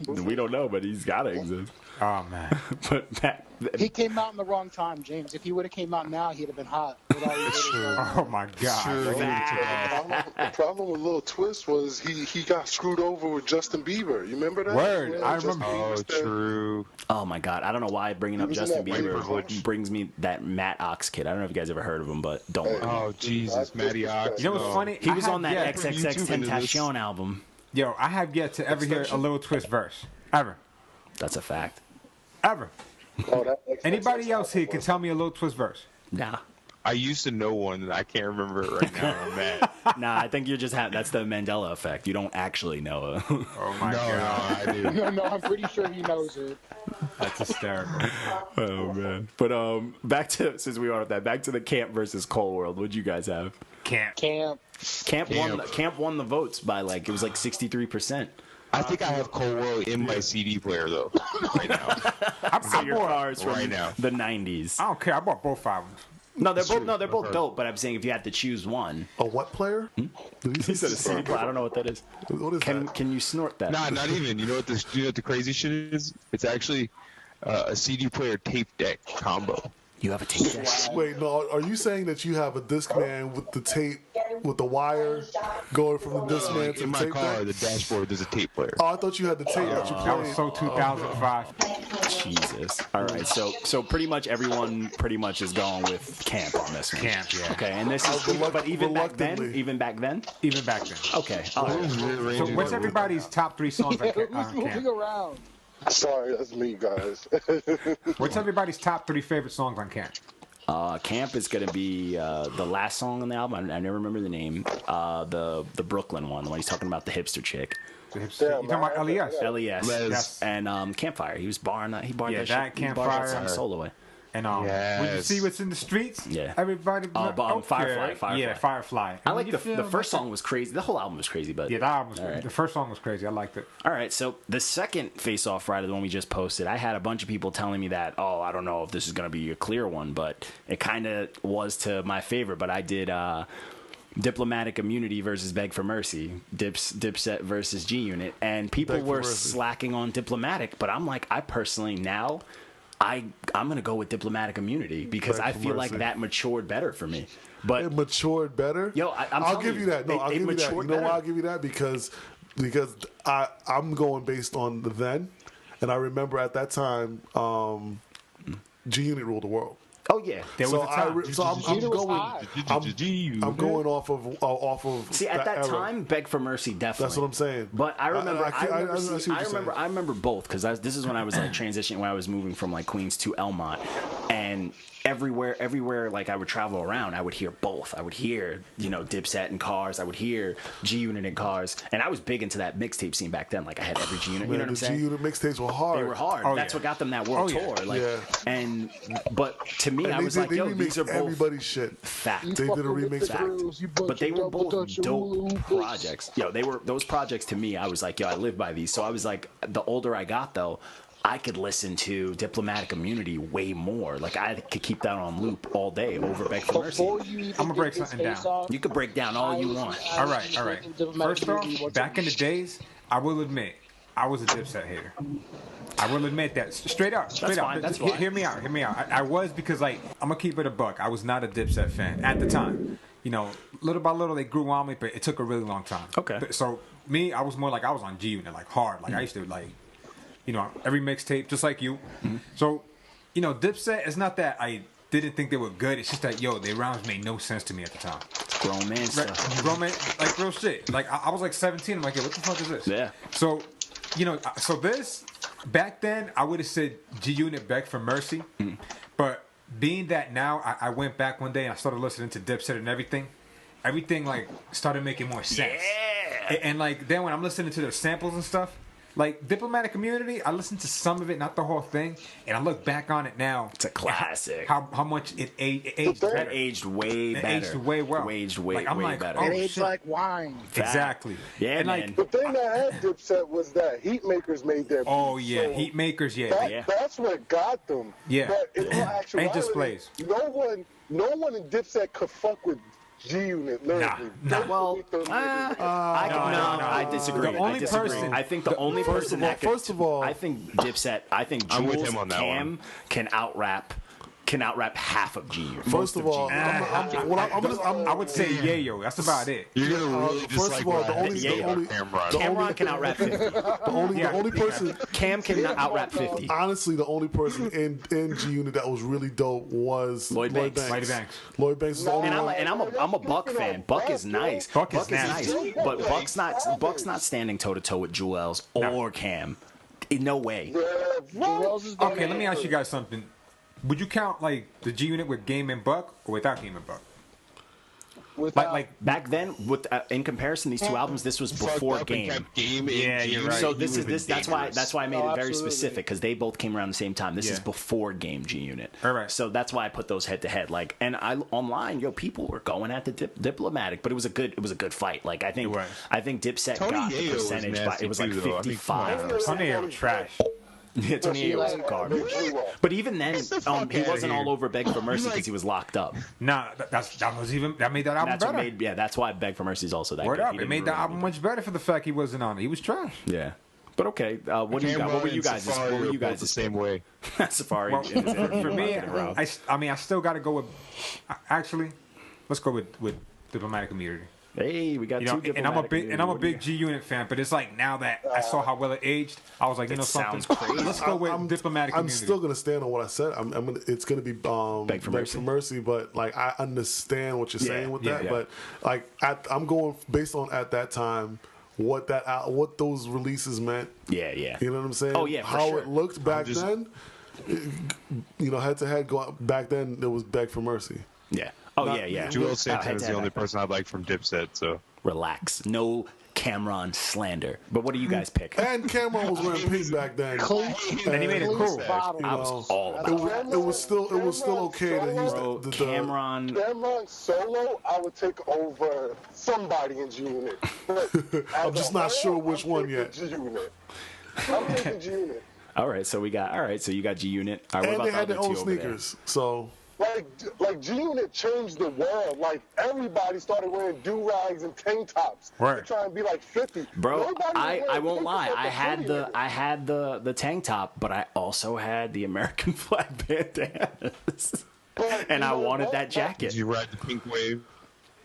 We don't know, but he's gotta exist. Oh man. But back, He came out in the wrong time, James. If he would have came out now, he'd have been hot. With all these little songs. Oh my God. Sure, The problem with Lil Twist was he got screwed over with Justin Bieber. You remember that? Word, Yeah, I Justin remember. Bieber Oh, said- true. oh my God, I don't know why bringing up He was in Justin that Bieber Rainbow brings me that Matt Ox kid. I don't know if you guys ever heard of him, but don't worry. Oh, Jesus, Matty Ox. You know what's funny? He was I on have that yet- from XXX YouTube into this. Tentacion album. Yo, I have yet to ever hear a Lil Twist verse. Ever. That's a fact. Ever. Oh, that Anybody else here can tell me a Lil Twist verse? Nah. I used to know one, and I can't remember it right now. I'm mad. Nah, I think you're just that's the Mandela effect. You don't actually know. Oh my No, God. I do. No, I'm pretty sure he knows it. That's hysterical. Oh man. But back to since we are at that, back to the Camp versus Cole World. What'd you guys have? Can't. Camp. Camp won the votes by it was like 63%. I think I have Cold World in my CD player, though, right now. So your cars from right now. the 90s. I don't care. I bought both albums. No, they're both dope, but I'm saying if you had to choose one. A what player? Did He said a CD player. I don't know what that is. What is that? Can you snort that? Nah, not even. You know what the crazy shit is? It's actually a CD player tape deck combo. You have a tape deck. Wait, no. Are you saying that you have a Discman with the tape, with the wire going from the Discman to In the my tape car, deck? the dashboard, there's a tape player. Oh, I thought you had the tape that you That was played. so 2005. Jesus. All right, so pretty much everyone is going with Camp on this one. Camp, yeah. Okay, and this is but even back then, Reluctantly. Even back then. Okay. All right. So what's everybody's top 3 songs on Who's moving Camp? around? Sorry, that's me, guys. What's everybody's top 3 favorite songs on Camp? Camp is gonna be the last song on the album. I never remember the name. The Brooklyn one, the one he's talking about the hipster chick. You talking about LES? Les. Yes. And Campfire. He was barring that. He barred Yeah, that that shit. He barred that Campfire. song solo way. And when you Yes. see what's in the streets, Yeah. everybody. Firefly. Yeah, Firefly. I And like when you the feel first like song was crazy. The whole album was crazy, but Yeah, that album was All right. the first song was crazy. I liked it. All right, so the second face-off Friday, the one we just posted, I had a bunch of people telling me that, oh, I don't know if this is going to be a clear one, but it kind of was to my favor. But I did Diplomatic Immunity versus Beg for Mercy, Dipset versus G Unit, and people Beg for were Mercy. slacking on Diplomatic, but I'm like, I personally now, I'm going to go with Diplomatic Immunity because Beg I for feel like Mercy. that matured better for me. But It matured better. Yo, I'm I'll telling give you, you that. No, it- I'll it give you that. You matured know why better. I'll give you that? Because I'm going based on the then, and I remember at that time, G Unit ruled the world. oh yeah, There was So a time. I'm Unit was going. high. I'm going off of. See, at that era. time, Beg for Mercy definitely. That's what I'm saying. But I remember, I see what you're saying. I remember both because this is when I was like transitioning, when I was moving from like Queens to Elmont, and everywhere like I would travel around, I would hear both. I would hear Dipset in cars. I would hear G Unit in cars, and I was big into that mixtape scene back then. Like I had every G Unit. You know what I'm the G saying? Unit mixtapes were hard. They were hard. Oh, That's yeah. what got them that world Oh, yeah. tour. Like, Yeah. but to me, And I they was did, like, they yo, remixed these are both everybody's shit. fact. They did a remix Fact. But they were both dope projects. Yo, they were those projects to me. I was like, yo, I live by these. So I was like, the older I got, though, I could listen to Diplomatic Immunity way more. Like I could keep that on loop all day over Beg for Mercy. Before you even I'ma break get this something down. face off, You could break down all you want. All right. First off, back in the days, I will admit, I was a Dipset hater. I will admit that. Straight up. fine, that's fine. Hear me out. I was because, like, I'm going to keep it a buck. I was not a Dipset fan at the time. Little by little, they grew on me, but it took a really long time. Okay. But, so, me, I was more like, I was on G Unit, like, hard. Like, I used to, like, every mixtape, just like you. So, Dipset, it's not that I didn't think they were good. It's just that, they rhymes made no sense to me at the time. Grown man Right, stuff. grown man, like real shit. Like I was like 17. I'm like, yo, what the fuck is this? Yeah. So, so this back then I would have said G Unit Beg for Mercy, but being that now I went back one day and I started listening to Dipset and everything like started making more sense. Yeah. And like then when I'm listening to their samples and stuff. Like Diplomatic Immunity, I listened to some of it, not the whole thing, and I look back on it now. It's a classic. How much it aged That better. That aged way It better. aged way well. Aged way, Like, I'm way like, better. oh, It aged shit. like wine. Exactly. Yeah, and man. like, The thing that had Dipset was that Heat Makers made their oh beats, yeah, so heat makers, yeah. Yeah. That's what got them. Yeah. But in all actuality, displays. no one in Dipset could fuck with G Unit lyrically. Nah. Well, I disagree. The only I disagree. person- I think the only person that could, first of all- I think Dipset, I think I'm with Jules, him on that Cam one. can out rap half of G Unit. First of all, I would say Yayo. That's about it. You're gonna really first dislike of all, what the I had only- to say the about only- Cameron. Cameron can out rap 50. the only person, Cam can out rap 50. honestly, the only person in G Unit that was really dope was Lloyd Banks. Lloyd Banks. Lloyd Banks was the only one. I'm a Buck fan. Buck is nice. Buck is nice. But Buck's not standing toe to toe with Jewels or Cam. In no way. Okay, let me ask you guys something. Would you count like the G Unit with Game and Buck or without Game and Buck? Like Back then, with in comparison, these two albums, this was before Game. Yeah, you're right. So that's why I made it very absolutely. specific, because they both came around the same time. This is Yeah. before Game G Unit. All right. So that's why I put those head to head. Like, and online, people were going at the Diplomatic, but it was a good fight. Like, I think It was. Dipset Tony got the Yayo was percentage, but nasty it was like too, though. I mean, 55. come Tony Yayo trash. Yeah, Tony Yayo was garbage. But even then, the fuck he outta wasn't here. all over Beg for Mercy because he was locked up. Nah, that made that album That's what better. that's why Beg for Mercy is also that Word good. up, He it didn't made the ruin album much better for the fact he wasn't on it. He was trash. Yeah. But okay, what do you got? What were you guys? What were you guys the same way? Safari. Well, and his for me, Rocket Rob. I still got to go with. Actually, let's go with Diplomatic Immunity. Hey, we got You know, two and I'm a Diplomatic big G Unit fan, but it's like now that I saw how well it aged, I was like, you It know something, sounds crazy. let's go with Diplomatic I'm Immunity. still gonna stand on what I said. It's gonna be Beg for Mercy. but like I understand what you're saying with that. yeah. But like I'm going based on at that time what those releases meant. Yeah, yeah. You know what I'm saying? Oh, yeah, for how sure. it looked back then. Head to head, back then there was Beg for Mercy. Yeah. Oh, Not- yeah. Joel Head Santana's to the head only back then. person I like from Dipset, so. Relax. No Cameron slander. But what do you guys pick? And Cameron was wearing pink back then. And he made it cool. I was all about it. It was still okay to use Bro, the Cameron. Cameron solo, I would take over somebody in G Unit. I'm just not sure which one yet. G Unit. I'm taking G Unit. All right, so you got G Unit. All right, And what they about had the their other own two over there? sneakers. So Like G Unit changed the world. Like everybody started wearing do rags and tank tops. Right. To try and be like 50. Bro, Nobody was I wearing won't tank lie. tops I at had 40 the tank top, but I also had the American flag bandanas. But, And you I know wanted what? that jacket. Did you ride the pink wave?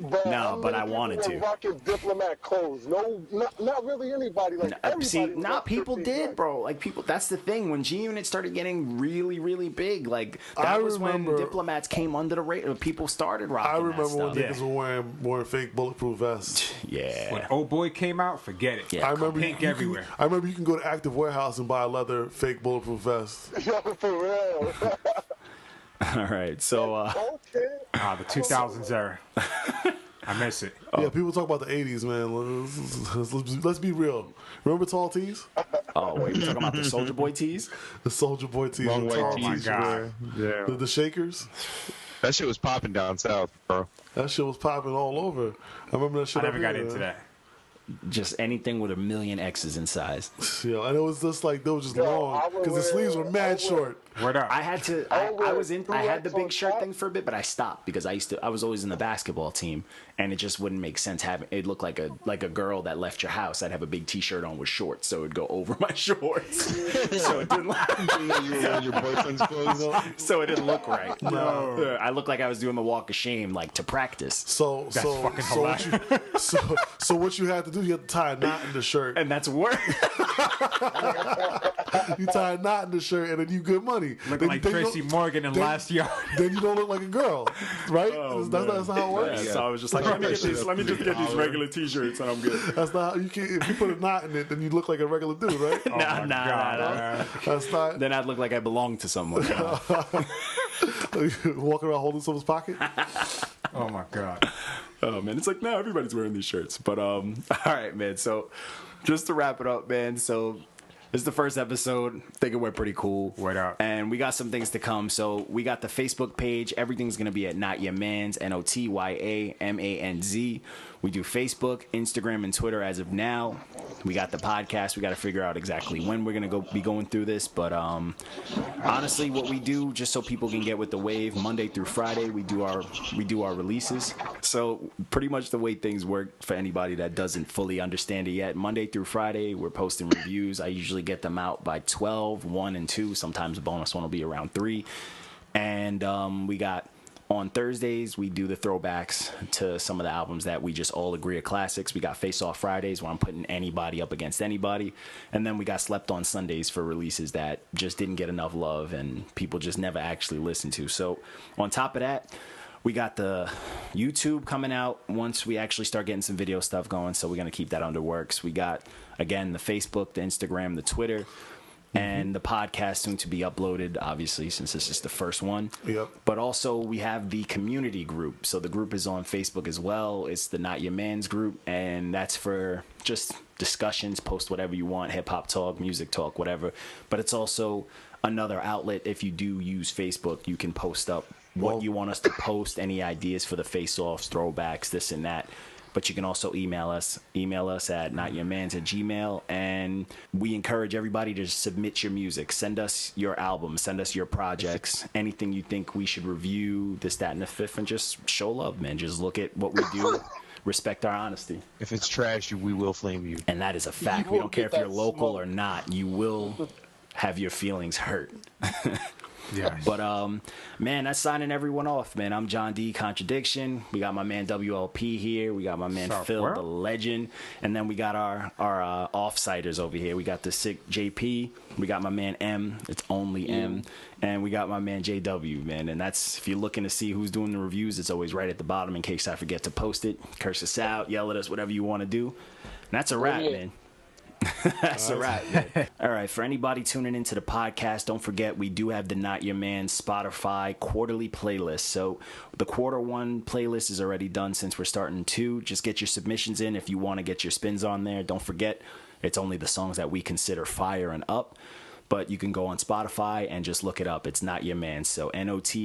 But No, how but many I people wanted were to. Rocking diplomat clothes. No, not really anybody. Like everybody See, was not like people 50, did, like- bro. Like people, that's the thing. When G Unit started getting really, really big, like that I was remember- when diplomats came under the radar. People started rocking. I remember that when stuff. niggas were wearing fake bulletproof vests. Yeah. When Old Boy came out, forget it. Yeah. I remember Pink you everywhere. I remember you can go to Active Warehouse and buy a leather fake bulletproof vest. Yo, for real. All right. So Okay. The 2000s era. I miss it. Yeah, people talk about the '80s, man. Let's be real. Remember Tall Tees? oh wait, we're talking about the Soldier Boy tees. The Soldier Boy tees. Long the white tall my tees. God. Yeah. The Shakers. That shit was popping down south, bro. That shit was popping all over. I remember that shit. I never up got here, into man. that. Just anything with a million X's in size. Yeah, and it was just like they were just Yo, long I would because the sleeves were wear- I mad would- short. Word up. I had to. I had the big shirt thing for a bit, but I stopped because I was always in the basketball team, and it just wouldn't make sense having it look like a girl that left your house. I'd have a big T-shirt on with shorts, so it'd go over my shorts, so it didn't. You know you were wearing your boyfriend's clothes. So it didn't look right. No. I looked like I was doing the walk of shame, like to practice. So fucking so what you had to do, you had to tie a knot in the shirt. And that's work. You tie a knot in the shirt, and then you good money. Looking like you Tracy don't- Morgan in then- Last Yard. Then you don't look like a girl, right? That's not how it works. Yeah, so I was just like, let me just get these regular T-shirts, and I'm good. That's not how you can. If you put a knot in it, then you look like a regular dude, right? Nah. That's not. Then I'd look like I belonged to someone. Walking around holding someone's pocket. Oh my God. Oh man, it's like now everybody's wearing these shirts. But all right, man. So just to wrap it up, man. So this is the first episode. I think it went pretty cool. Word up. And we got some things to come. So we got the Facebook page. Everything's gonna be at Not Your Manz, NOTYAMANZ. We do Facebook, Instagram, and Twitter as of now. We got the podcast. We got to figure out exactly when we're gonna be going through this. But honestly, what we do, just so people can get with the wave, Monday through Friday, we do our releases. So pretty much the way things work for anybody that doesn't fully understand it yet. Monday through Friday, we're posting reviews. I usually get them out by 12, 1, and 2. Sometimes the bonus one will be around 3. And we got. On Thursdays, we do the throwbacks to some of the albums that we just all agree are classics. We got Face Off Fridays, where I'm putting anybody up against anybody. And then we got Slept On Sundays for releases that just didn't get enough love and people just never actually listened to. So on top of that, we got the YouTube coming out once we actually start getting some video stuff going. So we're going to keep that under works. We got, again, the Facebook, the Instagram, the Twitter. And the podcast soon to be uploaded, obviously, since this is the first one. Yep. But also, we have the community group. So the group is on Facebook as well. It's the Not Your Man's group, and that's for just discussions, post whatever you want, hip-hop talk, music talk, whatever. But it's also another outlet. If you do use Facebook, you can post up what you want us to post, any ideas for the face-offs, throwbacks, this and that. But you can also email us at notyourmans@gmail.com, and we encourage everybody to submit your music. Send us your album, send us your projects, anything you think we should review, this, that, and the fifth, and just show love, man. Just look at what we do, respect our honesty. If it's trash, we will flame you. And that is a fact. We don't care if you're local or not. You will have your feelings hurt. Yeah. But man, that's signing everyone off, man. I'm John D. Contradiction. We got my man WLP here. We got my man Phil, the legend, and then we got our offsiders over here. We got the sick JP. We got my man M. It's only M, and we got my man JW, man. And that's, if you're looking to see who's doing the reviews, it's always right at the bottom in case I forget to post it. Curse us out, yell at us, whatever you want to do. And that's a wrap, man. That's a wrap, man. All right, for anybody tuning into the podcast, don't forget we do have the Not Your Man Spotify quarterly playlist. So the quarter 1 playlist is already done since we're starting 2. Just get your submissions in if you want to get your spins on there. Don't forget, it's only the songs that we consider fire and up. But you can go on Spotify and just look it up. It's Not Your Man. So NOTYAMANZ.